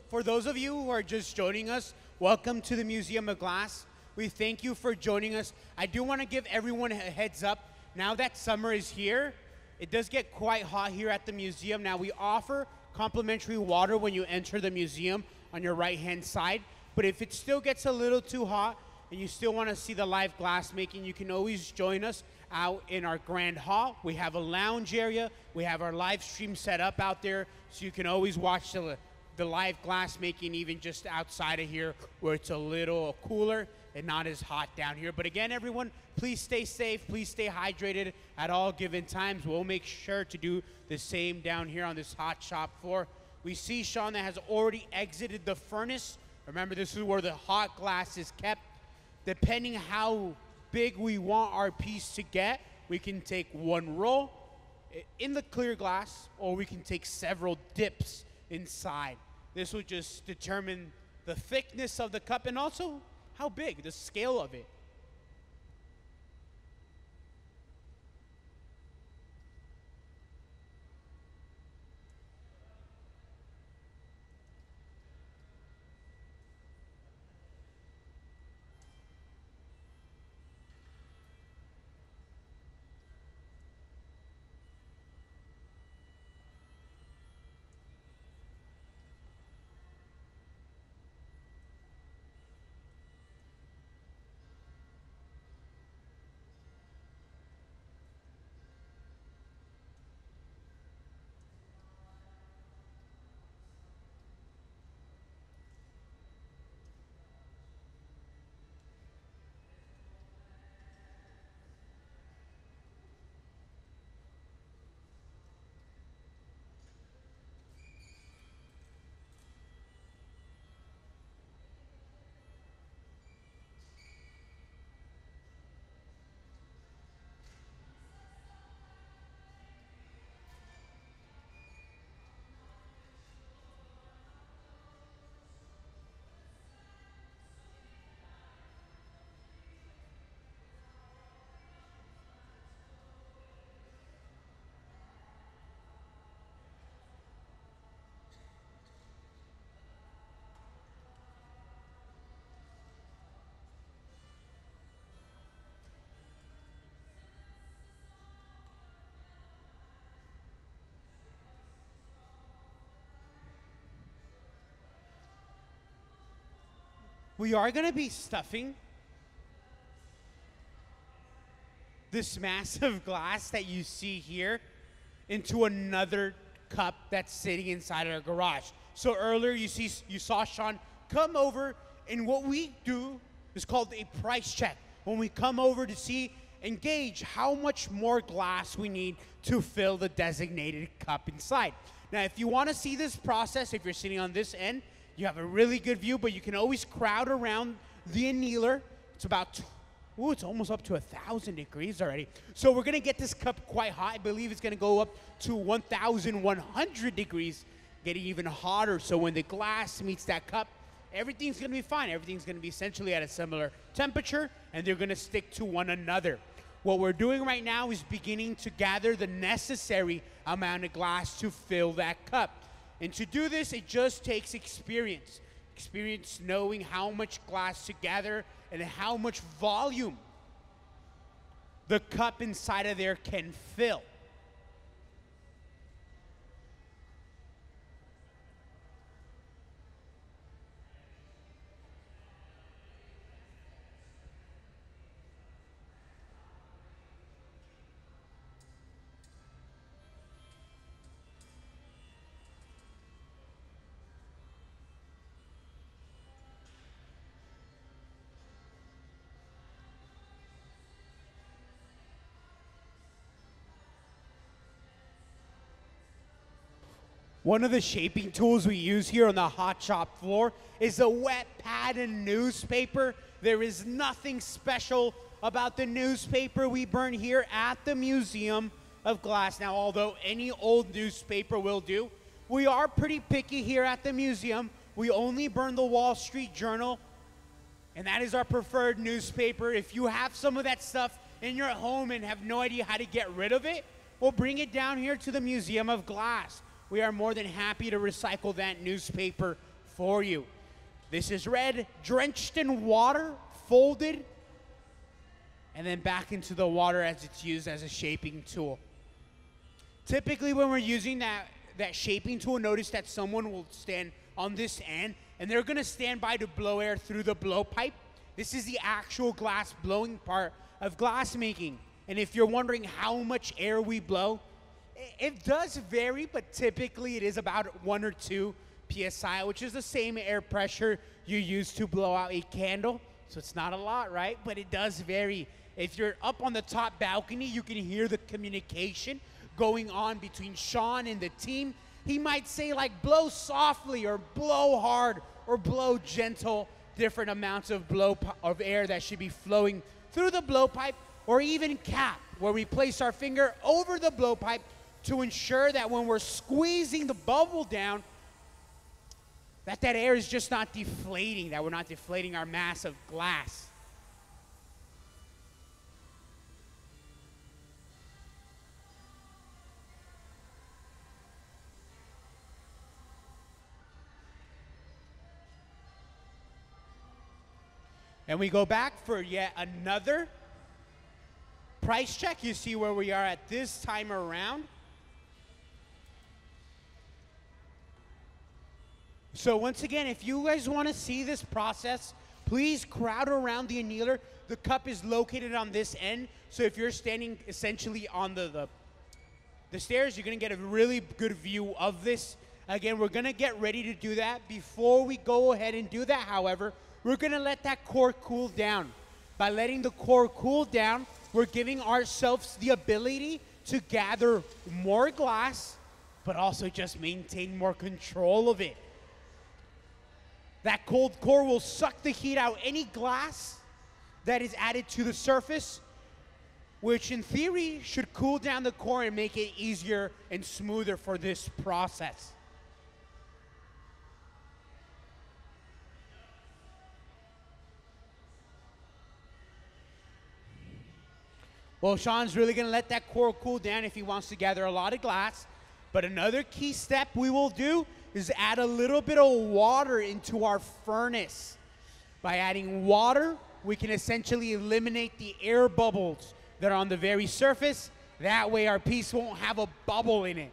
For those of you who are just joining us, welcome to the Museum of Glass. We thank you for joining us. I do want to give everyone a heads up. Now that summer is here, it does get quite hot here at the museum. Now we offer complimentary water when you enter the museum on your right-hand side. But if it still gets a little too hot and you still want to see the live glass making, you can always join us out in our grand hall. We have a lounge area. We have our live stream set up out there, so you can always watch the live glass making even just outside of here where it's a little cooler and not as hot down here. But again, everyone, please stay safe. Please stay hydrated at all given times. We'll make sure to do the same down here on this hot shop floor. We see Sean that has already exited the furnace. Remember, this is where the hot glass is kept. Depending how big we want our piece to get, we can take one roll in the clear glass, or we can take several dips inside. This will just determine the thickness of the cup and also how big, the scale of it. We are going to be stuffing this massive glass that you see here into another cup that's sitting inside our garage. So earlier you saw Sean come over, and what we do is called a price check. When we come over to see and gauge how much more glass we need to fill the designated cup inside. Now, if you want to see this process, if you're sitting on this end, you have a really good view, but you can always crowd around the annealer. It's about, it's almost up to 1,000 degrees already. So we're gonna get this cup quite hot. I believe it's gonna go up to 1,100 degrees, getting even hotter. So when the glass meets that cup, everything's going to be fine. Everything's going to be essentially at a similar temperature, and they're going to stick to one another. What we're doing right now is beginning to gather the necessary amount of glass to fill that cup. And to do this, it just takes experience. Experience knowing how much glass to gather and how much volume the cup inside of there can fill. One of the shaping tools we use here on the hot shop floor is a wet pad and newspaper. There is nothing special about the newspaper we burn here at the Museum of Glass. Now, although any old newspaper will do, we are pretty picky here at the museum. We only burn the Wall Street Journal, and that is our preferred newspaper. If you have some of that stuff in your home and have no idea how to get rid of it, we'll bring it down here to the Museum of Glass. We are more than happy to recycle that newspaper for you. This is read, drenched in water, folded, and then back into the water as it's used as a shaping tool. Typically when we're using that shaping tool, notice that someone will stand on this end and they're gonna stand by to blow air through the blowpipe. This is the actual glass blowing part of glass making. And if you're wondering how much air we blow, it does vary, but typically it is about 1 or 2 PSI, which is the same air pressure you use to blow out a candle. So it's not a lot, right? But it does vary. If you're up on the top balcony, you can hear the communication going on between Sean and the team. He might say like blow softly or blow hard or blow gentle, different amounts of air that should be flowing through the blowpipe, or even cap, where we place our finger over the blowpipe to ensure that when we're squeezing the bubble down, that air is just not deflating, that we're not deflating our mass of glass. And we go back for yet another price check. You see where we are at this time around. So once again, if you guys want to see this process, please crowd around the annealer. The cup is located on this end, so if you're standing essentially on the stairs, you're going to get a really good view of this. Again, we're going to get ready to do that. Before we go ahead and do that, however, we're going to let that core cool down. By letting the core cool down, we're giving ourselves the ability to gather more glass, but also just maintain more control of it. That cold core will suck the heat out any glass that is added to the surface, which in theory should cool down the core and make it easier and smoother for this process. Well, Sean's really gonna let that core cool down if he wants to gather a lot of glass. But another key step we will do is add a little bit of water into our furnace. By adding water, we can essentially eliminate the air bubbles that are on the very surface. That way our piece won't have a bubble in it.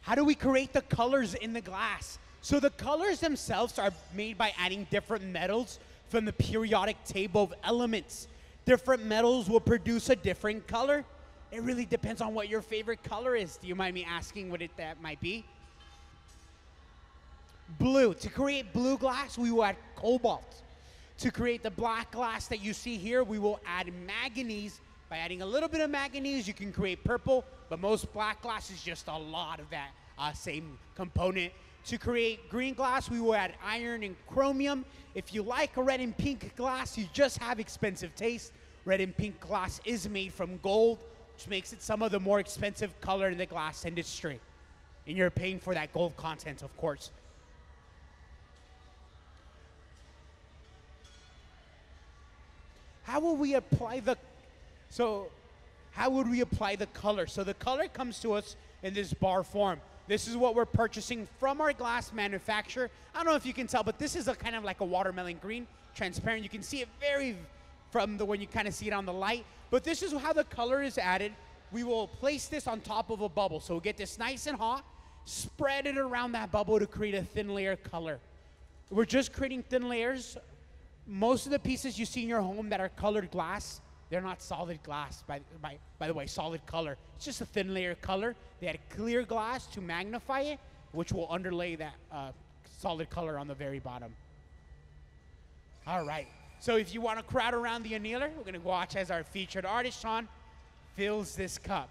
How do we create the colors in the glass? So the colors themselves are made by adding different metals from the periodic table of elements. Different metals will produce a different color. It really depends on what your favorite color is. Do you mind me asking what that might be? Blue. To create blue glass, we will add cobalt. To create the black glass that you see here, we will add manganese By adding a little bit of manganese, you can create purple, but most black glass is just a lot of that same component. To create green glass, we will add iron and chromium. If you like a red and pink glass, you just have expensive taste. Red and pink glass is made from gold, which makes it some of the more expensive color in the glass industry. And you're paying for that gold content, of course. How will we apply the how would we apply the color? So the color comes to us in this bar form. This is what we're purchasing from our glass manufacturer. I don't know if you can tell, but this is a kind of like a watermelon green, transparent. You can see it very from when you kind of see it on the light. But this is how the color is added. We will place this on top of a bubble. So we'll get this nice and hot, spread it around that bubble to create a thin layer color. We're just creating thin layers. Most of the pieces you see in your home that are colored glass, they're not solid glass, by the way, solid color. It's just a thin layer color. They add clear glass to magnify it, which will underlay that solid color on the very bottom. All right, so if you want to crowd around the annealer, we're gonna watch as our featured artist, Sean, fills this cup.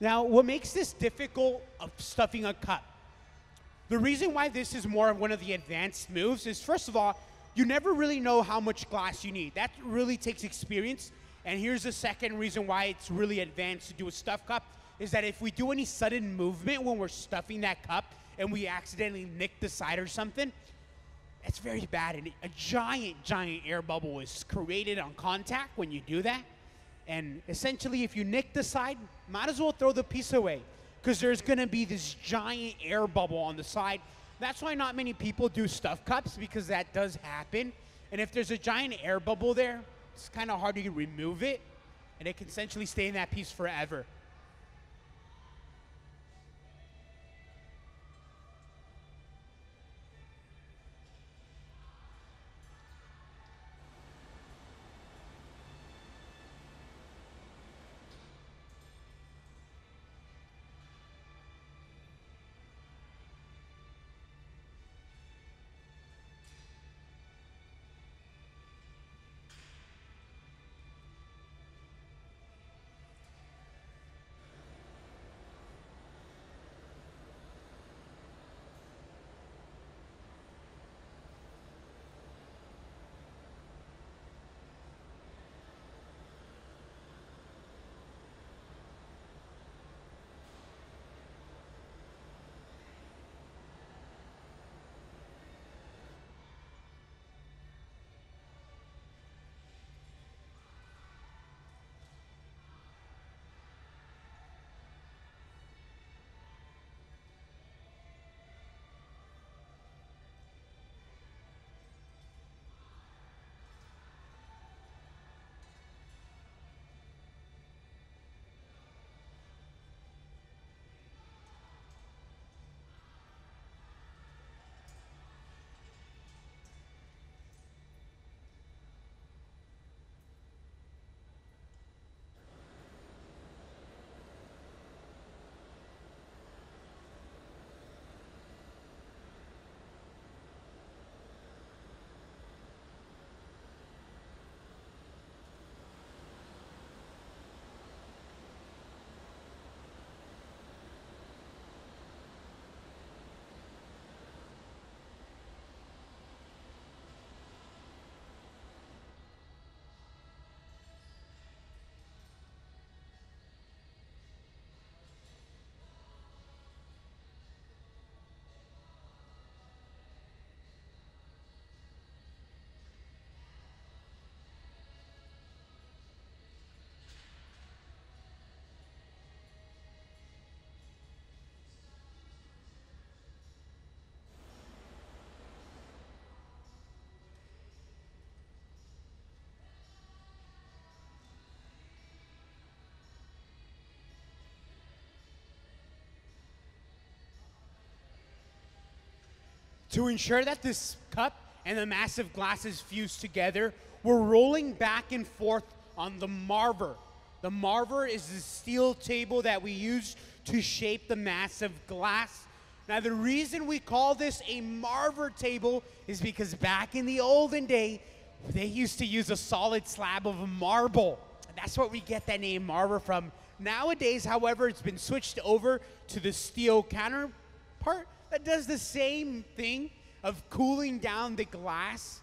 Now, what makes this difficult of stuffing a cup? The reason why this is more of one of the advanced moves is, first of all, you never really know how much glass you need. That really takes experience. And here's the second reason why it's really advanced to do a stuffed cup, is that if we do any sudden movement when we're stuffing that cup and we accidentally nick the side or something, it's very bad. And a giant air bubble is created on contact when you do that. And essentially, if you nick the side, might as well throw the piece away, because there's gonna be this giant air bubble on the side. That's why not many people do stuffed cups, because that does happen. And if there's a giant air bubble there, it's kind of hard to remove it, and it can essentially stay in that piece forever. To ensure that this cup and the massive glasses fused together, we're rolling back and forth on the marver. The marver is the steel table that we use to shape the massive glass. Now, the reason we call this a marver table is because back in the olden day, they used to use a solid slab of marble. And that's where we get that name marver from. Nowadays, however, it's been switched over to the steel counterpart that does the same thing of cooling down the glass,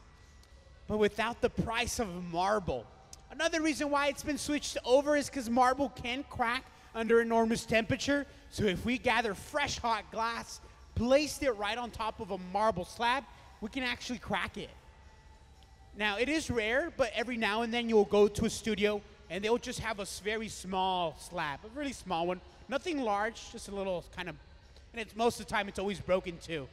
but without the price of marble. Another reason why it's been switched over is because marble can crack under enormous temperature. So if we gather fresh hot glass, placed it right on top of a marble slab, we can actually crack it. Now, it is rare, but every now and then you'll go to a studio and they'll just have a very small slab, a really small one. Nothing large, just a little kind of, and it's most of the time it's always broken too.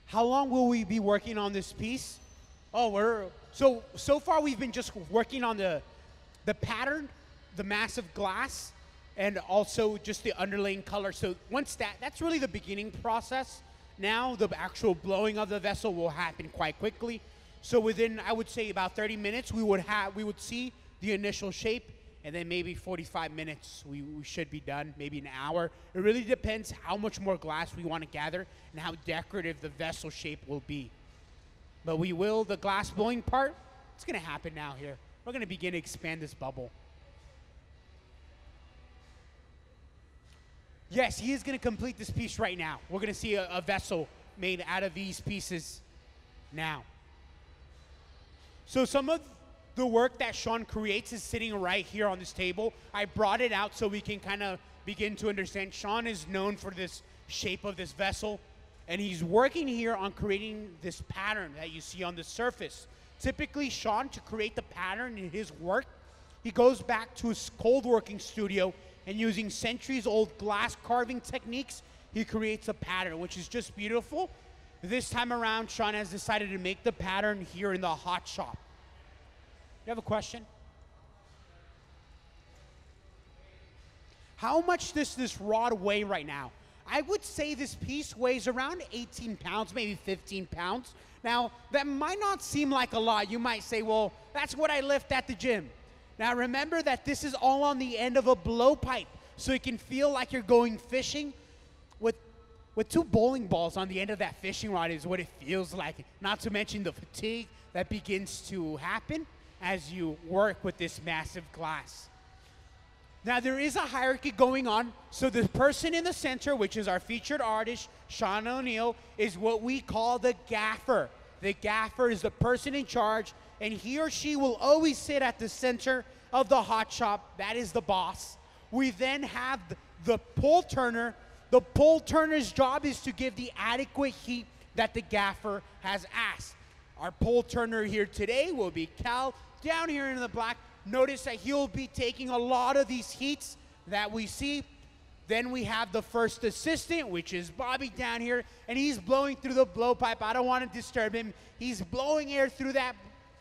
How long will we be working on this piece? Oh, so far we've been just working on the pattern, the massive glass, and also just the underlaying color. So once that's really the beginning process. Now the actual blowing of the vessel will happen quite quickly. So within, I would say, about 30 minutes, we would see the initial shape, and then maybe 45 minutes we should be done, maybe an hour. It really depends how much more glass we want to gather and how decorative the vessel shape will be. But the glass blowing part, it's going to happen now here. We're going to begin to expand this bubble. Yes, he is going to complete this piece right now. We're going to see a vessel made out of these pieces now. So some of the work that Sean creates is sitting right here on this table. I brought it out so we can kind of begin to understand. Sean is known for this shape of this vessel, and he's working here on creating this pattern that you see on the surface. Typically, Sean, to create the pattern in his work, he goes back to his cold working studio, and using centuries-old glass carving techniques, he creates a pattern, which is just beautiful. This time around, Sean has decided to make the pattern here in the hot shop. You have a question? How much does this rod weigh right now? I would say this piece weighs around 18 pounds, maybe 15 pounds. Now, that might not seem like a lot. You might say, well, that's what I lift at the gym. Now, remember that this is all on the end of a blowpipe, so it can feel like you're going fishing. With two bowling balls on the end of that fishing rod is what it feels like, not to mention the fatigue that begins to happen as you work with this massive glass. Now, there is a hierarchy going on. So the person in the center, which is our featured artist, Sean O'Neill, is what we call the gaffer. The gaffer is the person in charge, and he or she will always sit at the center of the hot shop. That is the boss. We then have the pull turner. The pull turner's job is to give the adequate heat that the gaffer has asked. Our pull turner here today will be Cal, down here in the black. Notice that he'll be taking a lot of these heats that we see. Then we have the first assistant, which is Bobby down here, and he's blowing through the blowpipe. I don't want to disturb him. He's blowing air through that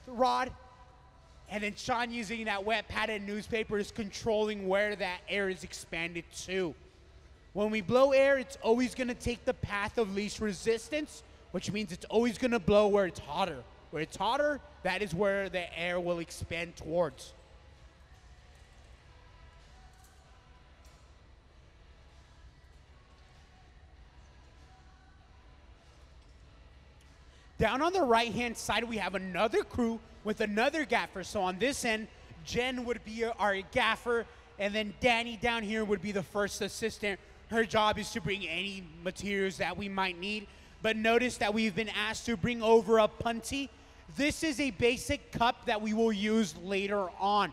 rod. And then Sean, using that wet padded newspaper, is controlling where that air is expanded to. When we blow air, it's always going to take the path of least resistance, which means it's always going to blow where it's hotter. Where it's hotter, that is where the air will expand towards. Down on the right-hand side, we have another crew with another gaffer. So on this end, Jen would be our gaffer, and then Danny down here would be the first assistant. Her job is to bring any materials that we might need. But notice that we've been asked to bring over a punty. This is a basic cup that we will use later on.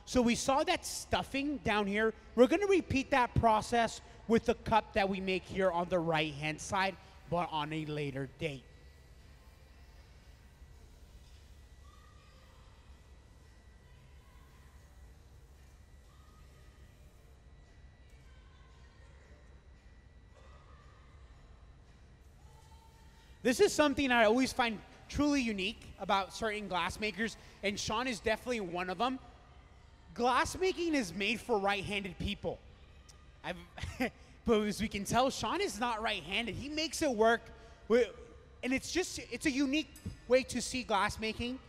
So we saw that stuffing down here. We're going to repeat that process with the cup that we make here on the right-hand side, but on a later date. This is something I always find truly unique about certain glass makers, and Sean is definitely one of them. Glass making is made for right-handed people. I've, but as we can tell, Sean is not right-handed. He makes it work, and it's a unique way to see glass making,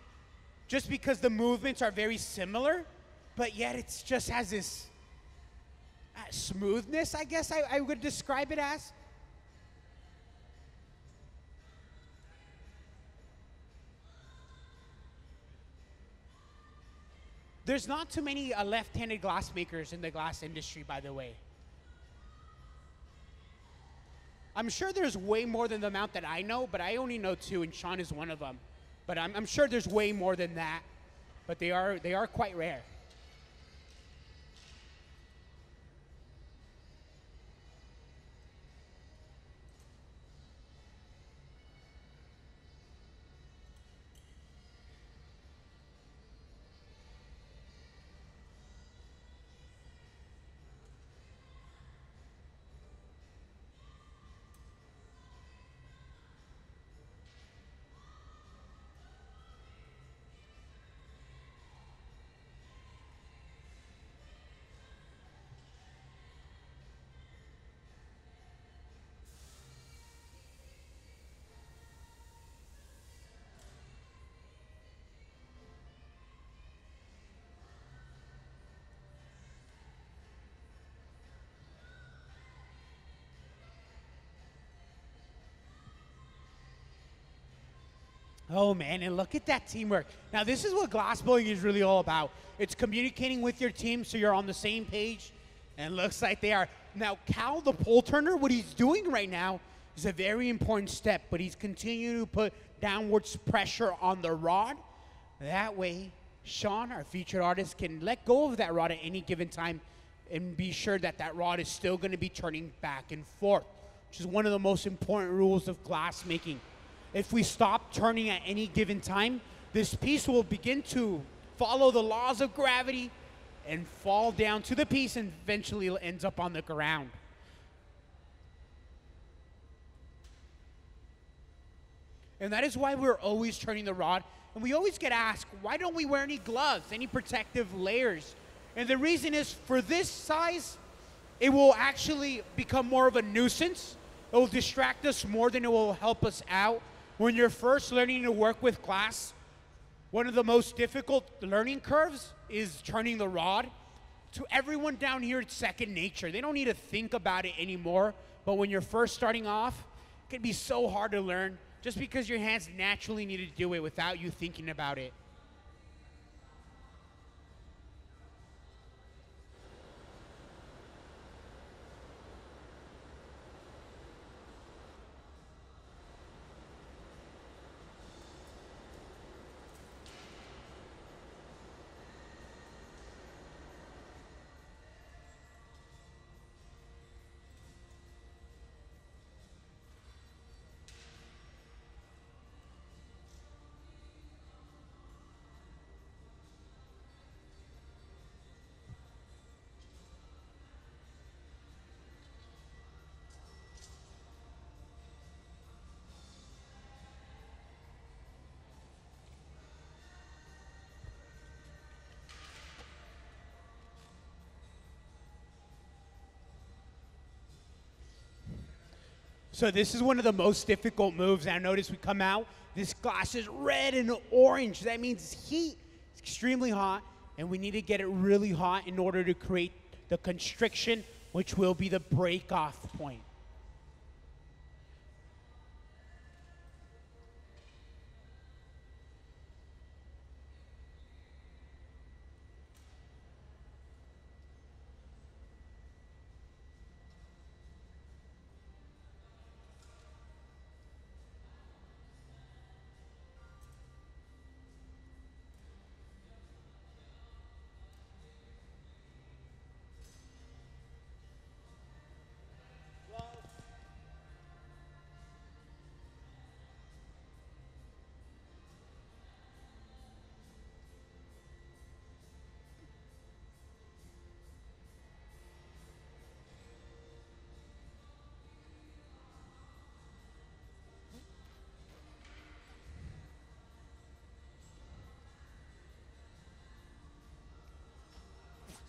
just because the movements are very similar, but yet it just has this smoothness, I guess I would describe it as. There's not too many left-handed glass makers in the glass industry, by the way. I'm sure there's way more than the amount that I know, but I only know two, and Sean is one of them. But I'm sure there's way more than that, but they are quite rare. Oh man, and look at that teamwork. Now this is what glassblowing is really all about. It's communicating with your team so you're on the same page, and it looks like they are. Now Cal, the pole turner, what he's doing right now is a very important step, but he's continuing to put downwards pressure on the rod. That way, Sean, our featured artist, can let go of that rod at any given time and be sure that that rod is still going to be turning back and forth, which is one of the most important rules of glass making. If we stop turning at any given time, this piece will begin to follow the laws of gravity and fall down to the piece, and eventually it ends up on the ground. And that is why we're always turning the rod. And we always get asked, why don't we wear any gloves, any protective layers? And the reason is, for this size, it will actually become more of a nuisance. It will distract us more than it will help us out. When you're first learning to work with glass, one of the most difficult learning curves is turning the rod. To everyone down here, it's second nature. They don't need to think about it anymore. But when you're first starting off, it can be so hard to learn just because your hands naturally need to do it without you thinking about it. So this is one of the most difficult moves. Now notice we come out, this glass is red and orange. That means it's heat. It's extremely hot, and we need to get it really hot in order to create the constriction, which will be the break-off point.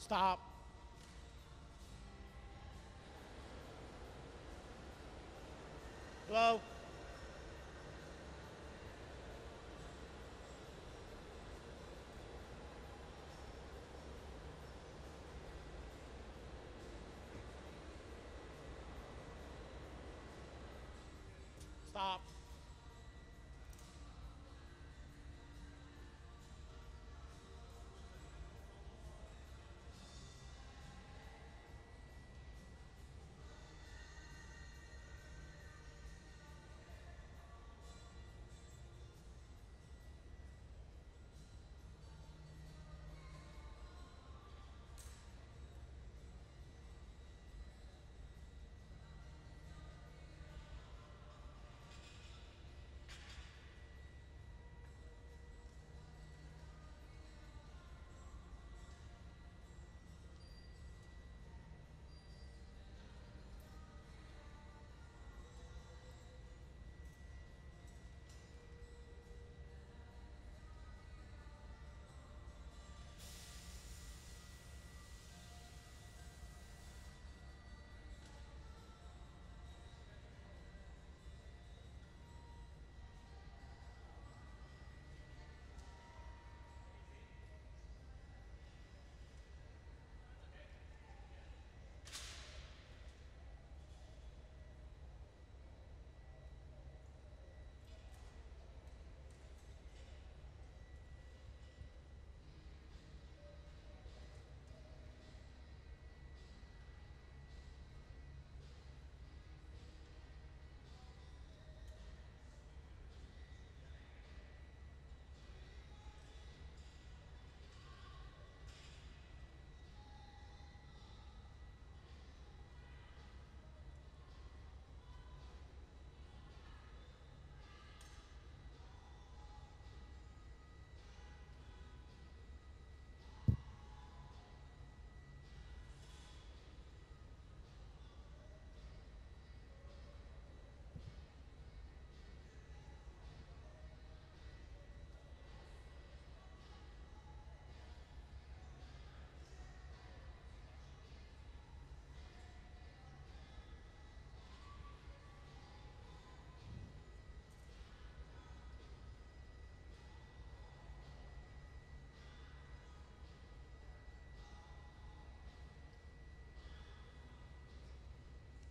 Stop. Blow. Stop.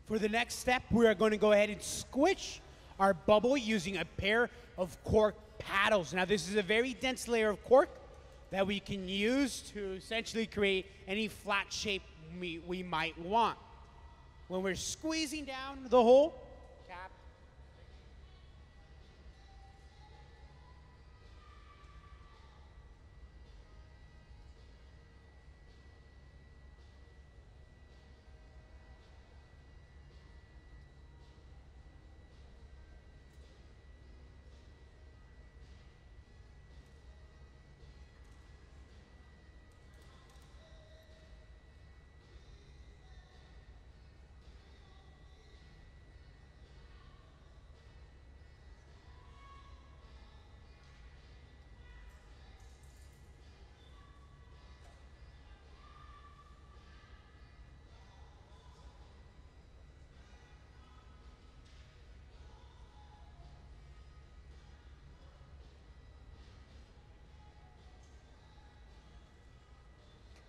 For the next step, we are going to go ahead and squish our bubble using a pair of cork paddles. Now, this is a very dense layer of cork that we can use to essentially create any flat shape we might want. When we're squeezing down the hole, tap.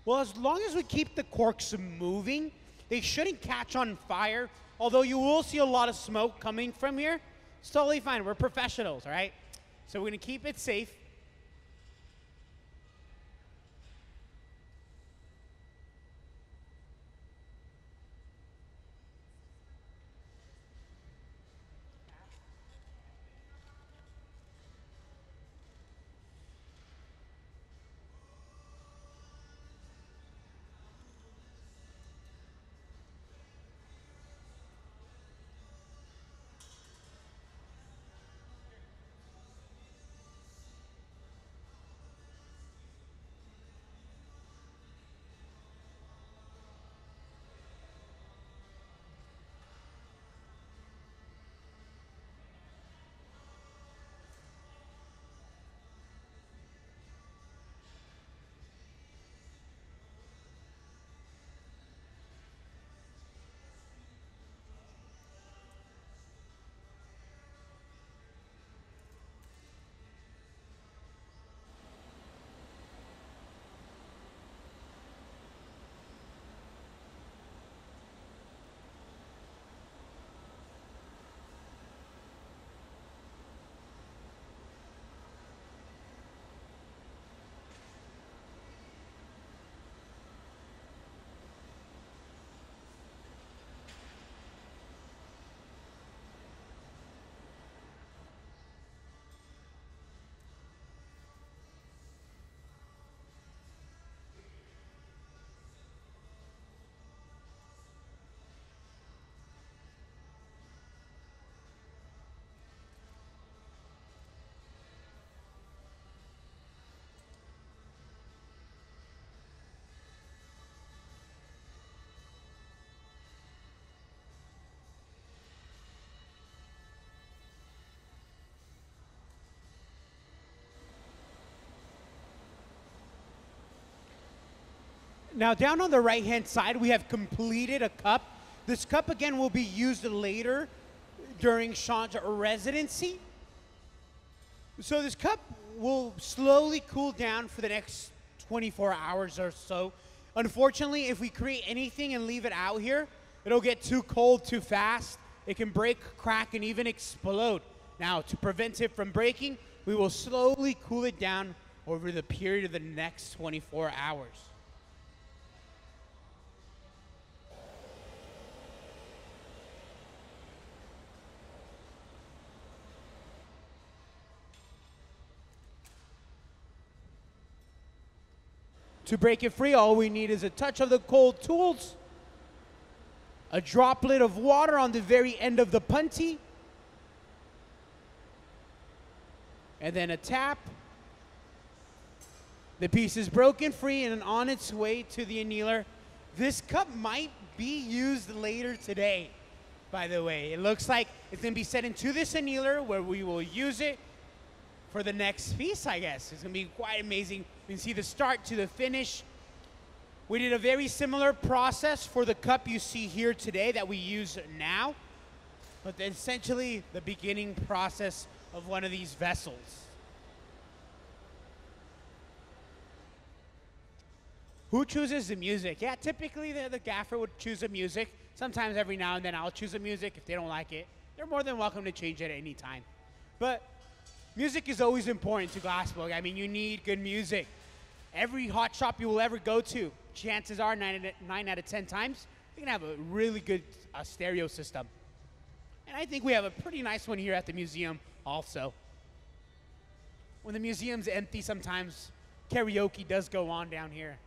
Well, as long as we keep the corks moving, they shouldn't catch on fire, although you will see a lot of smoke coming from here. It's totally fine. We're professionals, all right? So we're going to keep it safe. Now down on the right-hand side, we have completed a cup. This cup, again, will be used later during Sean's residency. So this cup will slowly cool down for the next 24 hours or so. Unfortunately, if we create anything and leave it out here, it'll get too cold too fast. It can break, crack, and even explode. Now, to prevent it from breaking, we will slowly cool it down over the period of the next 24 hours. To break it free, all we need is a touch of the cold tools, a droplet of water on the very end of the punty, and then a tap. The piece is broken free and on its way to the annealer. This cup might be used later today, by the way. It looks like it's going to be set into this annealer where we will use it for the next piece, I guess. It's going to be quite amazing. You can see the start to the finish. We did a very similar process for the cup you see here today that we use now, but essentially the beginning process of one of these vessels. Who chooses the music? Yeah, typically the gaffer would choose the music. Sometimes every now and then I'll choose the music. If they don't like it, they're more than welcome to change it at any time. But music is always important to glassblowing. I mean, you need good music. Every hot shop you will ever go to, chances are 9 out of 10 times, you're gonna have a really good stereo system. And I think we have a pretty nice one here at the museum also. When the museum's empty, sometimes karaoke does go on down here.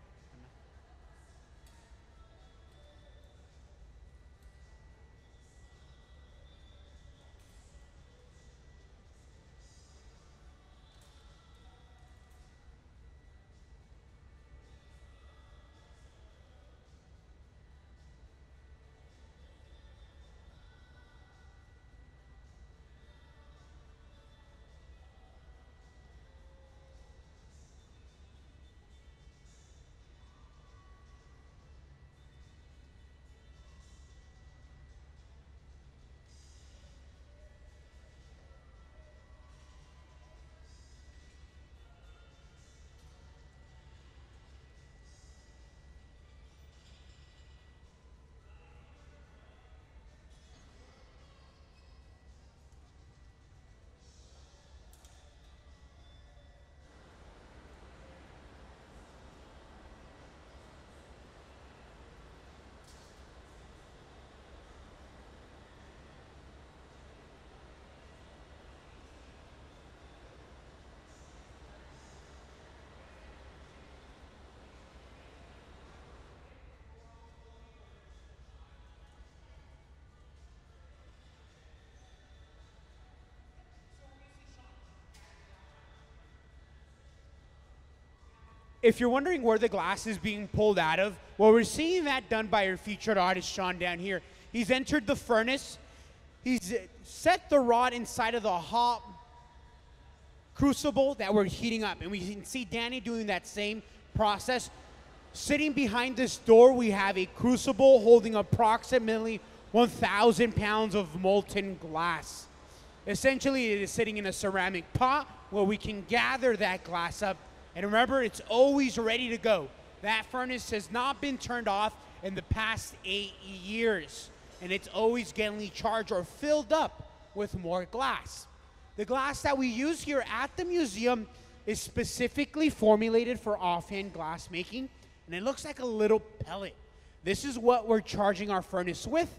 If you're wondering where the glass is being pulled out of, well, we're seeing that done by our featured artist, Sean, down here. He's entered the furnace. He's set the rod inside of the hot crucible that we're heating up. And we can see Danny doing that same process. Sitting behind this door, we have a crucible holding approximately 1,000 pounds of molten glass. Essentially, it is sitting in a ceramic pot where we can gather that glass up. And remember, it's always ready to go. That furnace has not been turned off in the past 8 years. And it's always getting charged or filled up with more glass. The glass that we use here at the museum is specifically formulated for offhand glass making. And it looks like a little pellet. This is what we're charging our furnace with.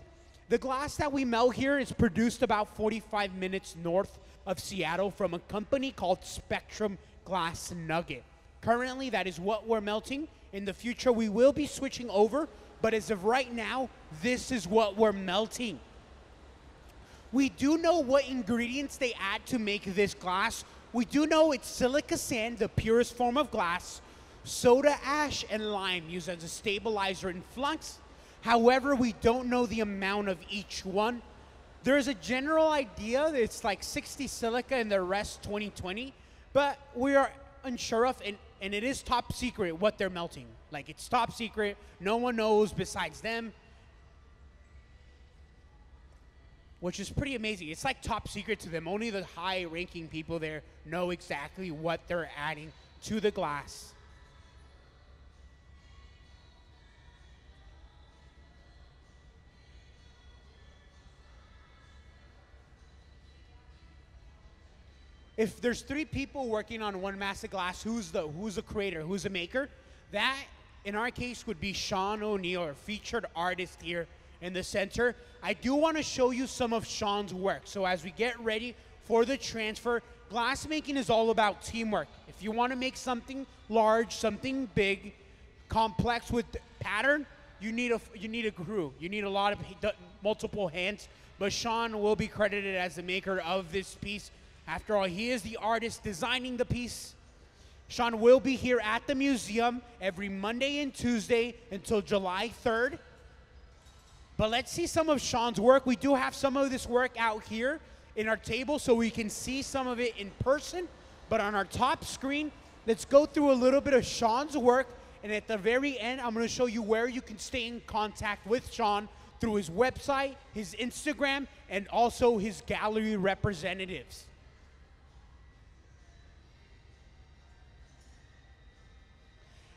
The glass that we melt here is produced about 45 minutes north of Seattle from a company called Spectrum Glass Nugget. Currently, that is what we're melting. In the future, we will be switching over, but as of right now, this is what we're melting. We do know what ingredients they add to make this glass. We do know it's silica sand, the purest form of glass, soda ash, and lime used as a stabilizer in flux. However, we don't know the amount of each one. There's a general idea that it's like 60 silica and the rest 20/20, but we are unsure of, and and it is top secret what they're melting. Like, it's top secret. No one knows besides them, which is pretty amazing. It's like top secret to them. Only the high-ranking people there know exactly what they're adding to the glass. If there's 3 people working on one massive glass, who's the creator, who's the maker? That, in our case, would be Sean O'Neill, our featured artist here in the center. I do want to show you some of Sean's work. So as we get ready for the transfer, glass making is all about teamwork. If you want to make something large, something big, complex with pattern, you need a crew. You need a lot of multiple hands. But Sean will be credited as the maker of this piece. After all, he is the artist designing the piece. Sean will be here at the museum every Monday and Tuesday until July 3rd. But let's see some of Sean's work. We do have some of this work out here in our table so we can see some of it in person. But on our top screen, let's go through a little bit of Sean's work. And at the very end, I'm going to show you where you can stay in contact with Sean through his website, his Instagram, and also his gallery representatives.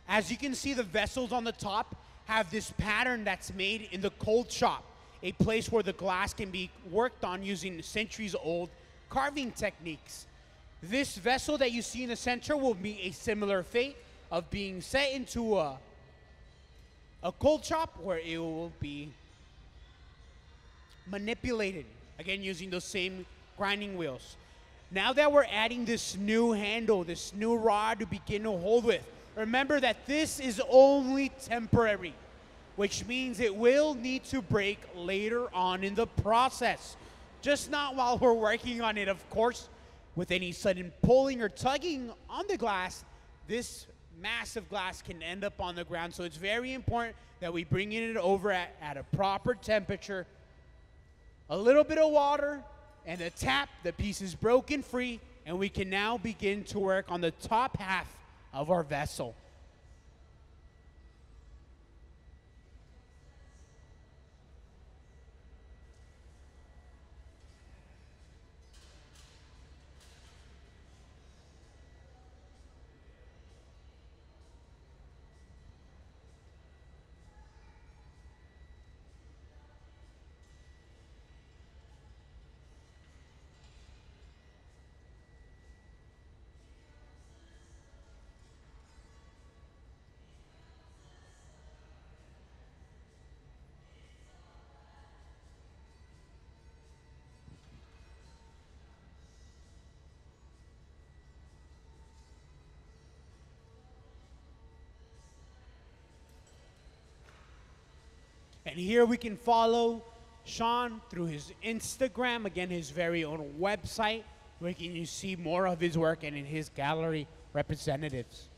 As you can see, the vessels on the top have this pattern that's made in the cold shop, a place where the glass can be worked on using centuries-old carving techniques. This vessel that you see in the center will be a similar fate of being set into a cold shop where it will be manipulated, again using those same grinding wheels. Now that we're adding this new handle, this new rod to begin to hold with, remember that this is only temporary, which means it will need to break later on in the process. Just not while we're working on it, of course. With any sudden pulling or tugging on the glass, this massive glass can end up on the ground. So it's very important that we bring it over at a proper temperature. A little bit of water and a tap, the piece is broken free, and we can now begin to work on the top half of our vessel. And here we can follow Sean through his Instagram, again, his very own website, where you see more of his work and in his gallery representatives.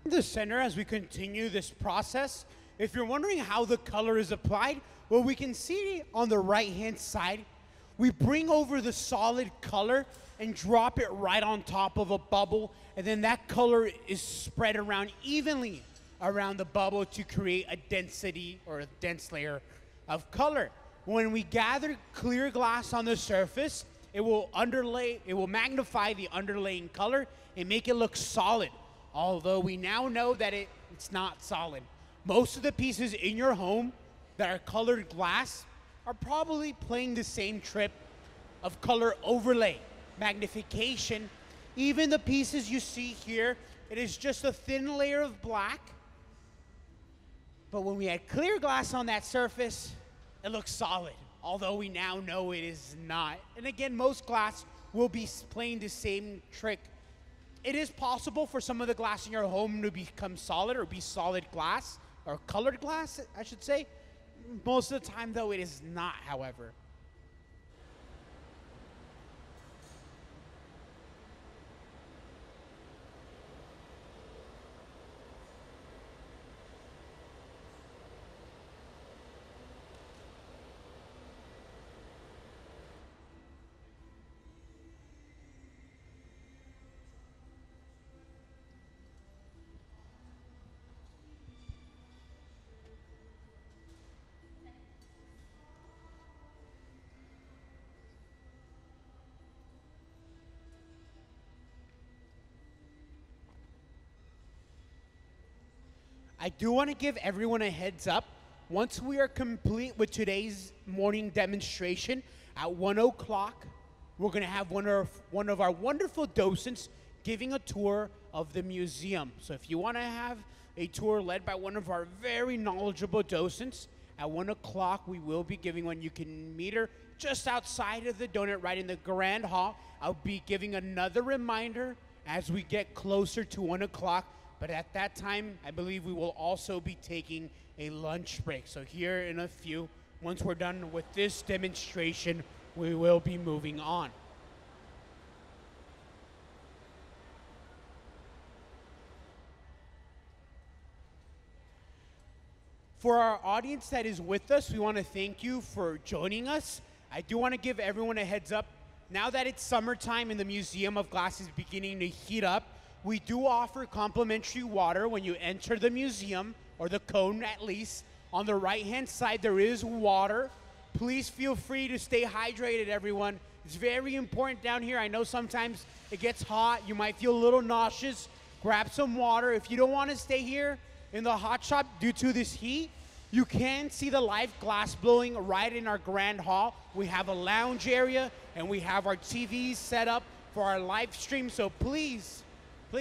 the center as we continue this process. If you're wondering how the color is applied, well, we can see on the right-hand side, we bring over the solid color and drop it right on top of a bubble, and then that color is spread around evenly around the bubble to create a density or a dense layer of color. When we gather clear glass on the surface, it will magnify the underlaying color and make it look solid, although we now know that it's not solid. Most of the pieces in your home that are colored glass are probably playing the same trick of color overlay, magnification. Even the pieces you see here, it is just a thin layer of black. But when we add clear glass on that surface, it looks solid, although we now know it is not. And again, most glass will be playing the same trick. It is possible for some of the glass in your home to become solid or be solid glass, or colored glass, I should say. Most of the time, though, it is not, however. I do want to give everyone a heads up. Once we are complete with today's morning demonstration at 1 o'clock, we're going to have one of our wonderful docents giving a tour of the museum. So if you want to have a tour led by one of our very knowledgeable docents, at 1 o'clock we will be giving one. You can meet her just outside of the donut right in the Grand Hall. I'll be giving another reminder as we get closer to 1 o'clock. But at that time, I believe we will also be taking a lunch break. So here in a few, once we're done with this demonstration, we will be moving on. For our audience that is with us, we want to thank you for joining us. I do want to give everyone a heads up. Now that it's summertime and the Museum of Glass is beginning to heat up, we do offer complimentary water when you enter the museum, or the cone at least. On the right-hand side, there is water. Please feel free to stay hydrated, everyone. It's very important down here. I know sometimes it gets hot. You might feel a little nauseous. Grab some water. If you don't want to stay here in the hot shop due to this heat, you can see the live glass blowing right in our Grand Hall. We have a lounge area, and we have our TVs set up for our live stream, so please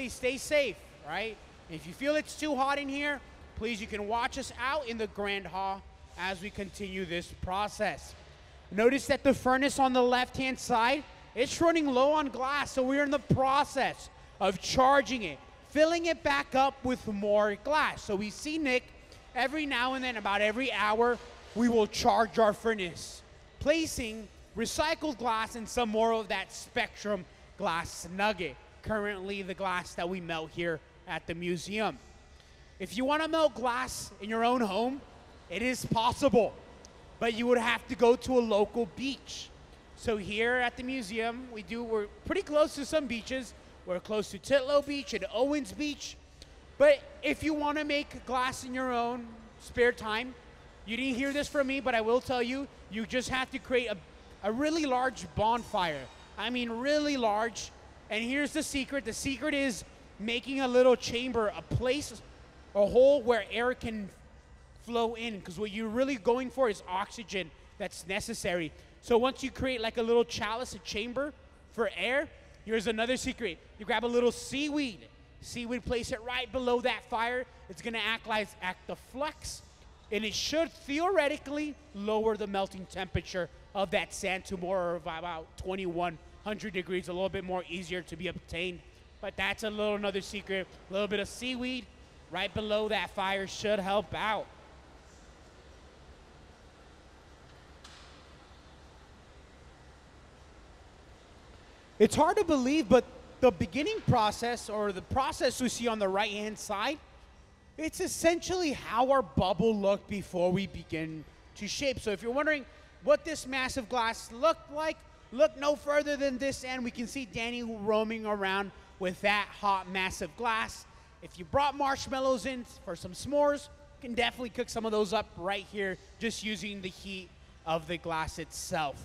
stay safe, right? If you feel it's too hot in here, please, you can watch us out in the Grand Hall as we continue this process. Notice that the furnace on the left-hand side, it's running low on glass, so we're in the process of charging it, filling it back up with more glass. So we see Nick, every now and then, about every hour, we will charge our furnace, placing recycled glass and some more of that Spectrum glass nugget. Currently the glass that we melt here at the museum. If you want to melt glass in your own home, it is possible, but you would have to go to a local beach. So here at the museum, we're pretty close to some beaches. We're close to Titlow Beach and Owens Beach. But if you want to make glass in your own spare time, you didn't hear this from me, but I will tell you, you just have to create a really large bonfire. I mean, really large. And here's the secret. The secret is making a little chamber, a place, a hole where air can flow in. Because what you're really going for is oxygen that's necessary. So once you create like a little chalice, a chamber for air, here's another secret. You grab a little seaweed. Seaweed, place it right below that fire. It's going to act the flux. And it should theoretically lower the melting temperature of that sand to more of about 2,100 degrees, a little bit more easier to be obtained. But that's another secret. A little bit of seaweed right below that fire should help out. It's hard to believe, but the beginning process, or the process we see on the right-hand side, it's essentially how our bubble looked before we begin to shape. So if you're wondering what this massive glass looked like, look no further than this end. We can see Danny roaming around with that hot, massive glass. If you brought marshmallows in for some s'mores, you can definitely cook some of those up right here just using the heat of the glass itself.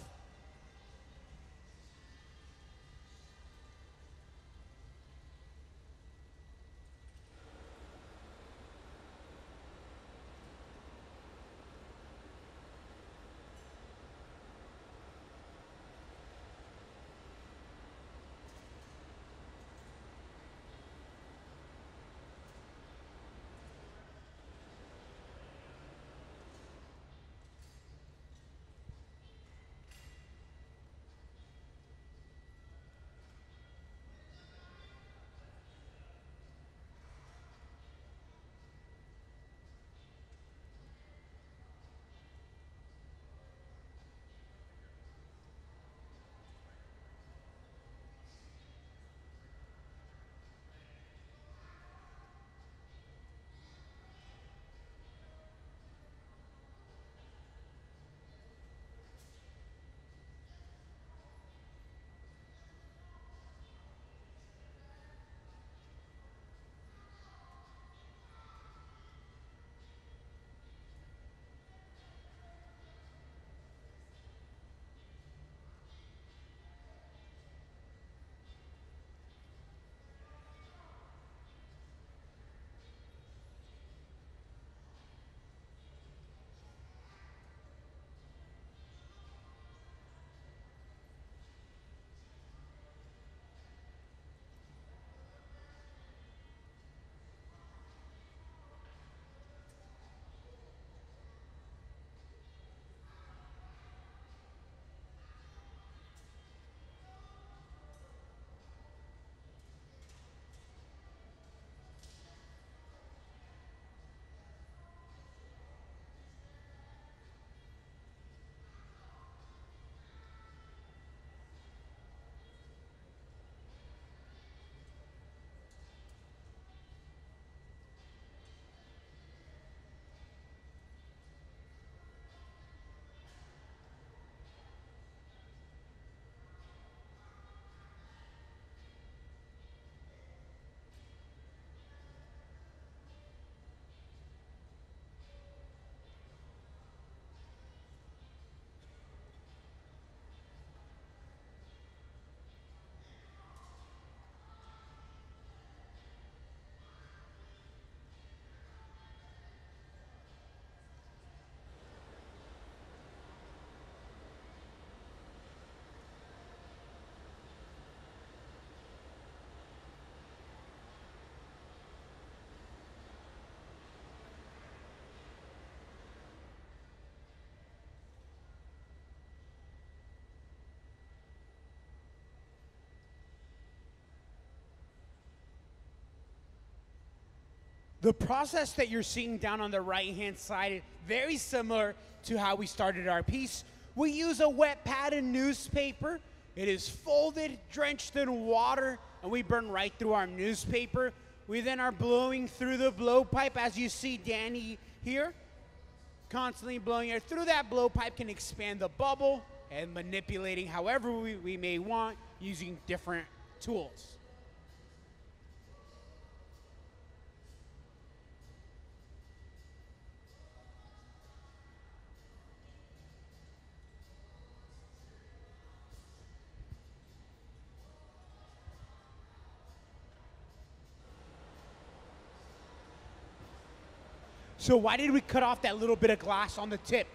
The process that you're seeing down on the right-hand side is very similar to how we started our piece. We use a wet pad and newspaper. It is folded, drenched in water, and we burn right through our newspaper. We then are blowing through the blowpipe, as you see Danny here, constantly blowing air through that blowpipe can expand the bubble and manipulating however we may want using different tools. So why did we cut off that little bit of glass on the tip?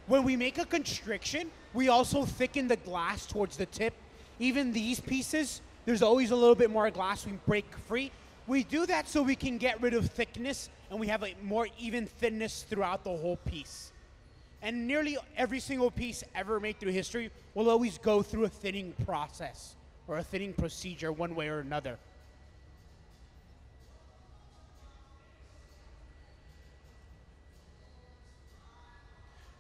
When we make a constriction, we also thicken the glass towards the tip. Even these pieces, there's always a little bit more glass we break free. We do that so we can get rid of thickness and we have a more even thinness throughout the whole piece. And nearly every single piece ever made through history will always go through a thinning process or a thinning procedure one way or another.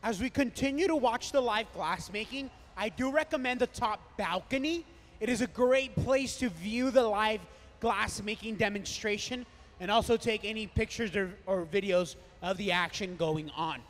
As we continue to watch the live glass making, I do recommend the top balcony. It is a great place to view the live glass making demonstration and also take any pictures or videos of the action going on.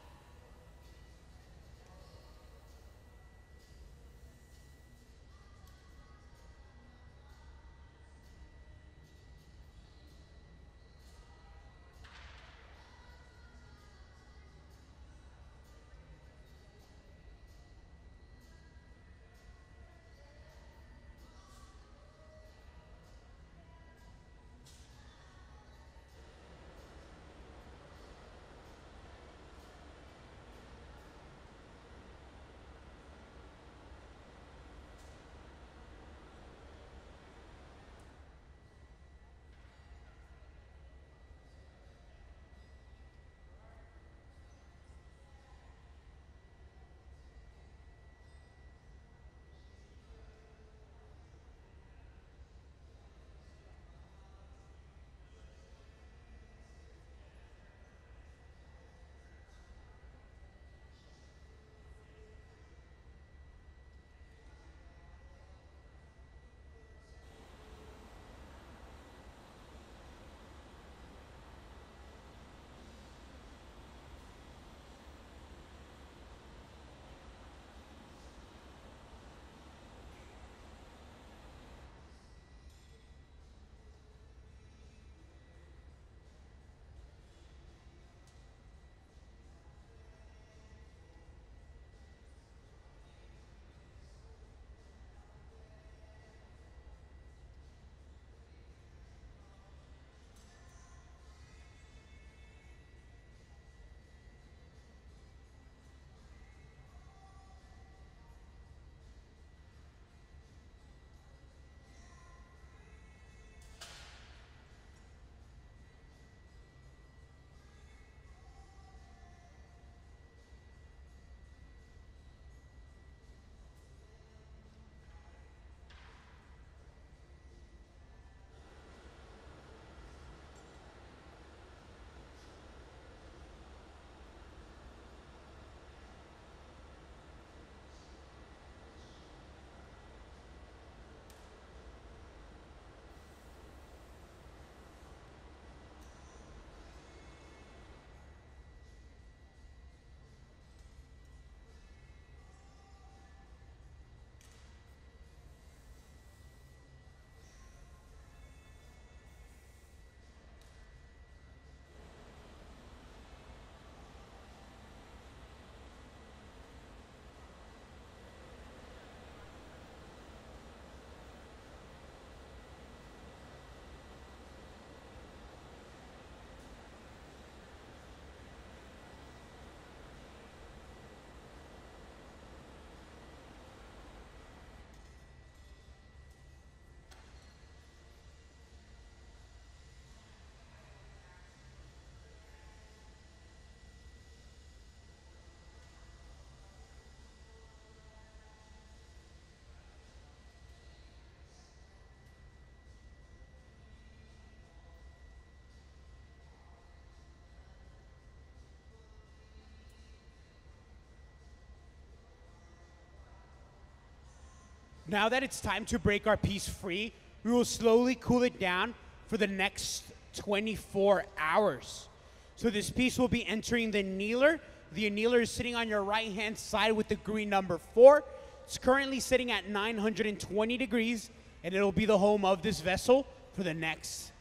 Now that it's time to break our piece free, we will slowly cool it down for the next 24 hours. So this piece will be entering the annealer. The annealer is sitting on your right-hand side with the green number 4. It's currently sitting at 920 degrees, and it'll be the home of this vessel for the next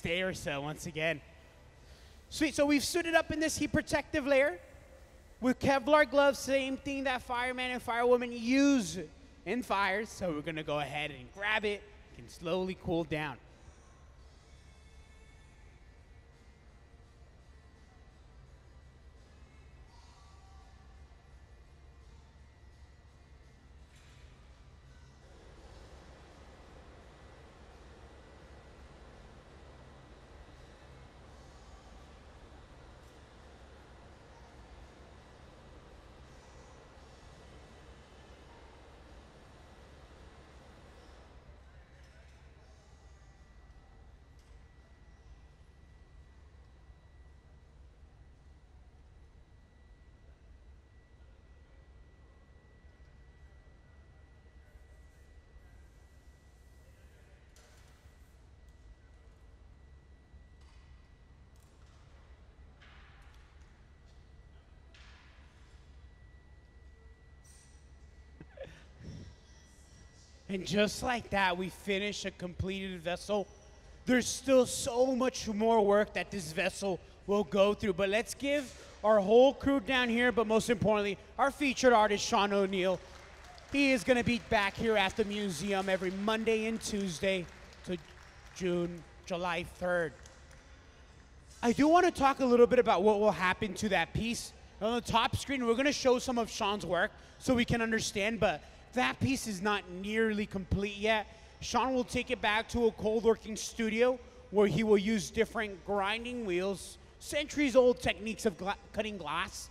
day or so once again. Sweet, so we've stood it up in this heat protective layer with Kevlar gloves, same thing that firemen and firewomen use in fires. So we're gonna go ahead and grab it, it can slowly cool down. And just like that, we finish a completed vessel. There's still so much more work that this vessel will go through. But let's give our whole crew down here, but most importantly, our featured artist, Sean O'Neill. He is going to be back here at the museum every Monday and Tuesday to July 3rd. I do want to talk a little bit about what will happen to that piece. On the top screen, we're going to show some of Sean's work so we can understand, but that piece is not nearly complete yet. Sean will take it back to a cold working studio where he will use different grinding wheels, centuries-old techniques of cutting glass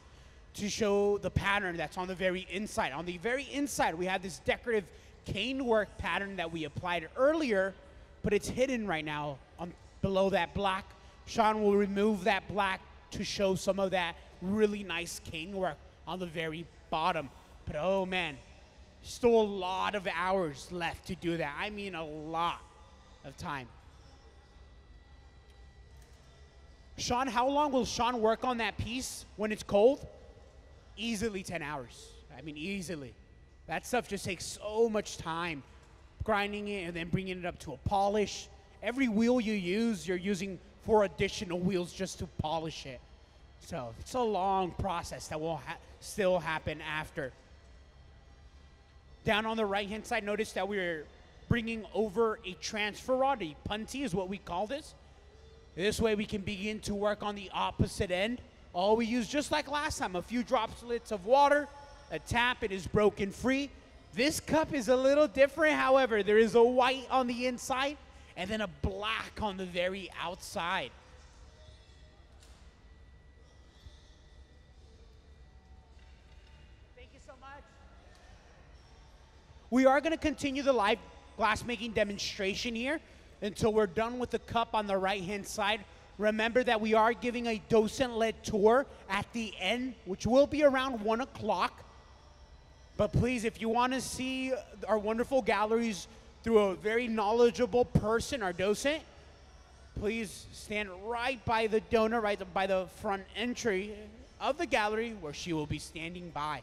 to show the pattern that's on the very inside. On the very inside, we have this decorative cane work pattern that we applied earlier, but it's hidden right now below that black. Sean will remove that black to show some of that really nice cane work on the very bottom. But oh man, still a lot of hours left to do that. I mean a lot of time. Sean, how long will Sean work on that piece when it's cold? Easily 10 hours. I mean, easily. That stuff just takes so much time. Grinding it and then bringing it up to a polish. Every wheel you use, you're using 4 additional wheels just to polish it. So it's a long process that will still happen after. Down on the right-hand side, notice that we're bringing over a transfer rod, a punty is what we call this. This way we can begin to work on the opposite end. All we use, just like last time, a few droplets of water, a tap, it is broken free. This cup is a little different, however, there is a white on the inside and then a black on the very outside. Thank you so much. We are going to continue the live glassmaking demonstration here until we're done with the cup on the right-hand side. Remember that we are giving a docent-led tour at the end, which will be around 1 o'clock. But please, if you want to see our wonderful galleries through a very knowledgeable person, our docent, please stand right by the donor, right by the front entry of the gallery where she will be standing by.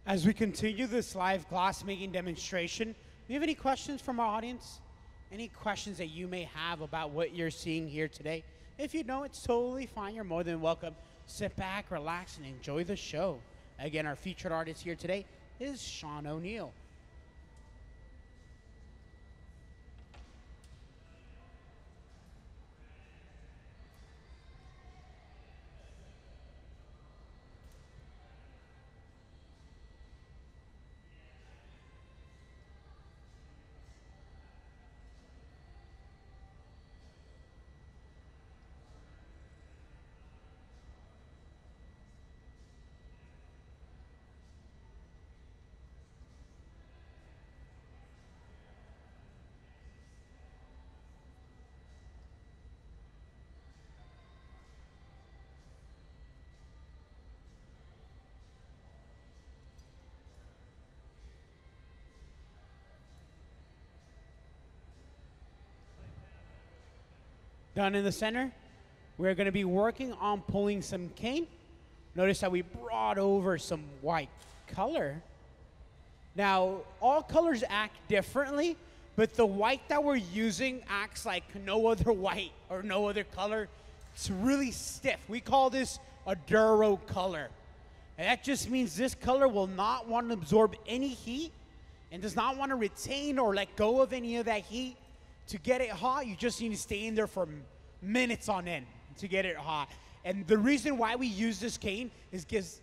As we continue this live glass making demonstration, do you have any questions from our audience? Any questions that you may have about what you're seeing here today? If you don't, it's totally fine. You're more than welcome. Sit back, relax, and enjoy the show. Again, our featured artist here today is Sean O'Neill. Down in the center, we're going to be working on pulling some cane. Notice how we brought over some white color. Now, all colors act differently, but the white that we're using acts like no other white or no other color. It's really stiff. We call this a Duro color. And that just means this color will not want to absorb any heat and does not want to retain or let go of any of that heat. To get it hot, you just need to stay in there for minutes on end to get it hot. And the reason why we use this cane is because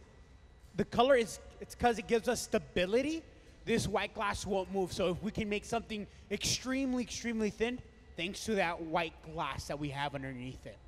the color it's because it gives us stability. This white glass won't move. So if we can make something extremely, extremely thin, thanks to that white glass that we have underneath it.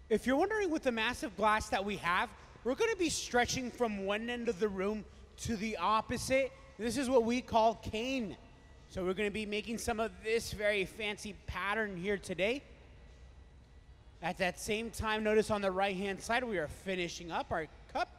If you're wondering with the massive glass that we have, we're going to be stretching from one end of the room to the opposite. This is what we call cane. So we're going to be making some of this very fancy pattern here today. At that same time, notice on the right-hand side, we are finishing up our cup.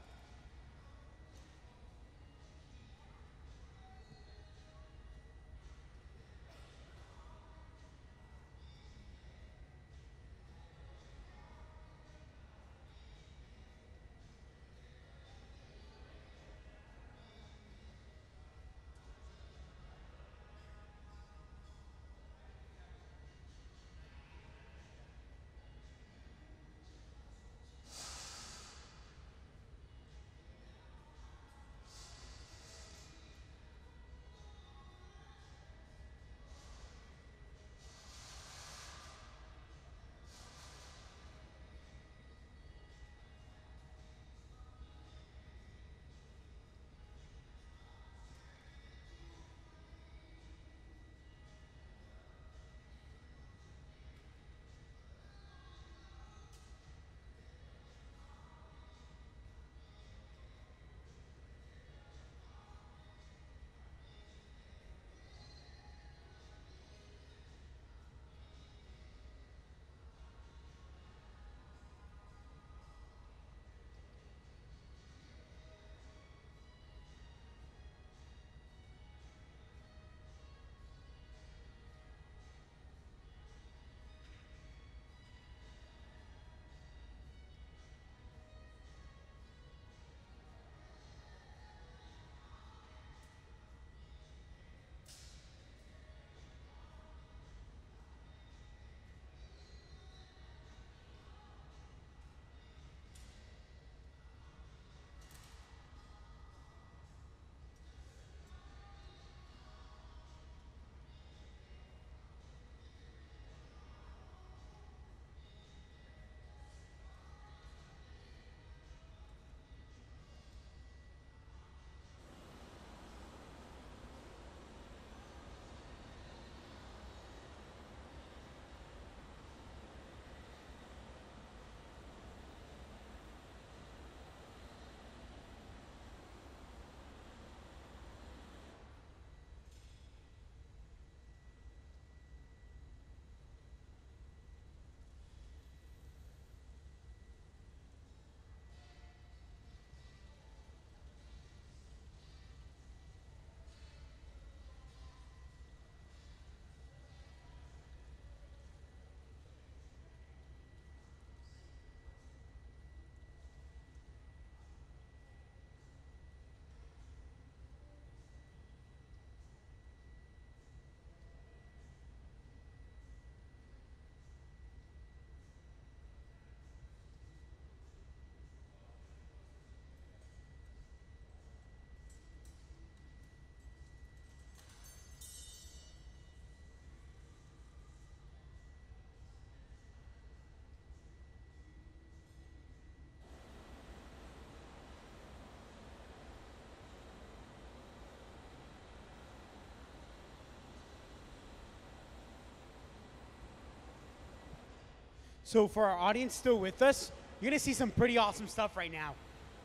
So for our audience still with us, you're gonna see some pretty awesome stuff right now.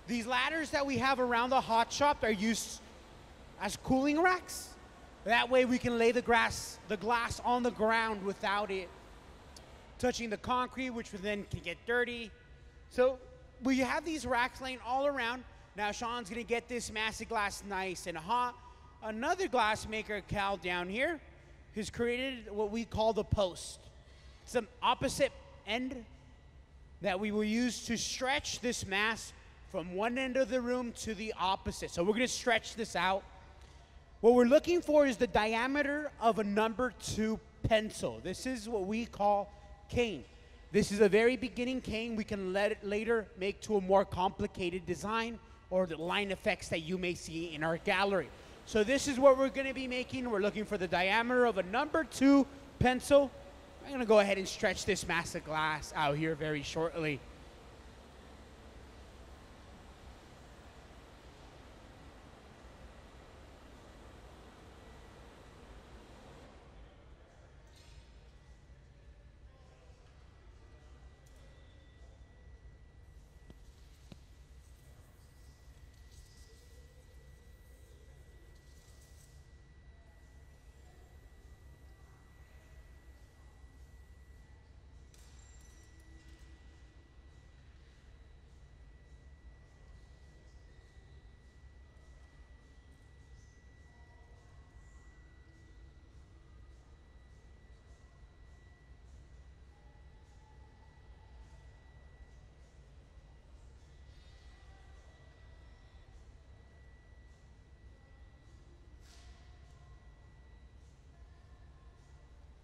These ladders that we have around the hot shop are used as cooling racks. That way we can lay the glass on the ground without it touching the concrete, which then can get dirty. So we have these racks laying all around. Now Sean's gonna get this massive glass nice and hot. Another glass maker, Cal, down here, has created what we call the post. It's an opposite end that we will use to stretch this mass from one end of the room to the opposite. So we're gonna stretch this out. What we're looking for is the diameter of a number 2 pencil. This is what we call cane. This is a very beginning cane. We can let it later make to a more complicated design or the line effects that you may see in our gallery. So this is what we're gonna be making. We're looking for the diameter of a number 2 pencil. I'm gonna go ahead and stretch this mass of glass out here very shortly.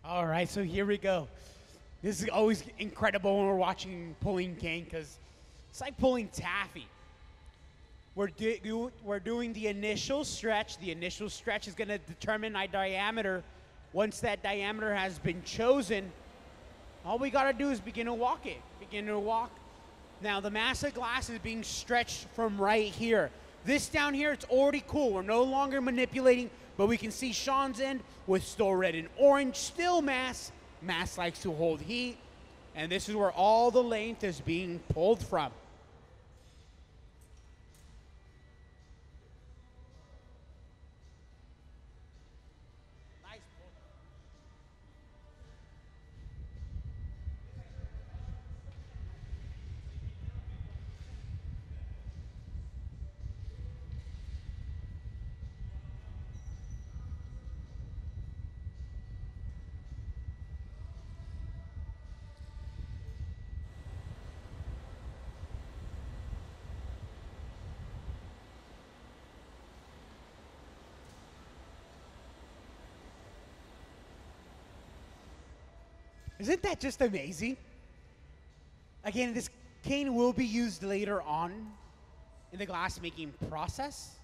All right, so here we go. This is always incredible when we're watching pulling cane because it's like pulling taffy. We're doing the initial stretch. The initial stretch is going to determine our diameter. Once that diameter has been chosen, all we got to do is begin to walk it. Begin to walk. Now, the mass of glass is being stretched from right here. This down here, it's already cool. We're no longer manipulating, but we can see Sean's end with still red and orange, still mass. Mass likes to hold heat. And this is where all the length is being pulled from. Nice pull. Isn't that just amazing? Again, this cane will be used later on in the glass making process.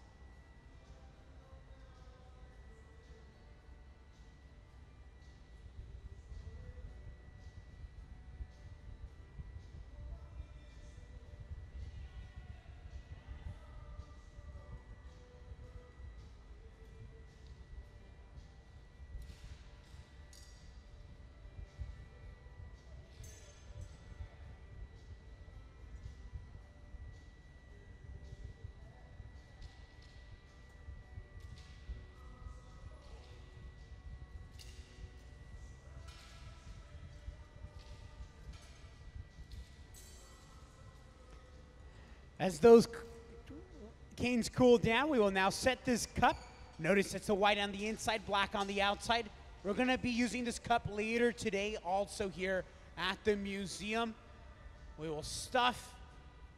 As those canes cool down, we will now set this cup. Notice it's a white on the inside, black on the outside. We're gonna be using this cup later today also here at the museum. We will stuff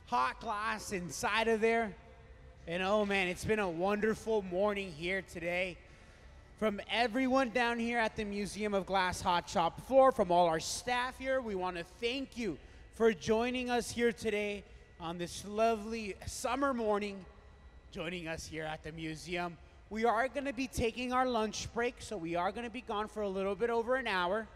hot glass inside of there. And oh man, it's been a wonderful morning here today. From everyone down here at the Museum of Glass Hot Shop floor, from all our staff here, we wanna thank you for joining us here today on this lovely summer morning, joining us here at the museum. We are gonna be taking our lunch break, so we are gonna be gone for a little bit over an hour.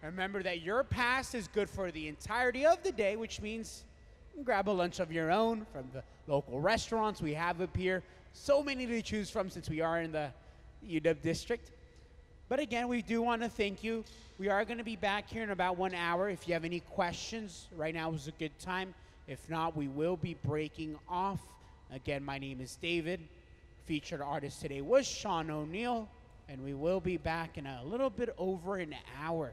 Remember that your pass is good for the entirety of the day, which means you can grab a lunch of your own from the local restaurants we have up here. So many to choose from since we are in the UW district. But again, we do want to thank you. We are going to be back here in about 1 hour. If you have any questions, right now is a good time. If not, we will be breaking off. Again, my name is David. Featured artist today was Sean O'Neill. And we will be back in a little bit over an hour.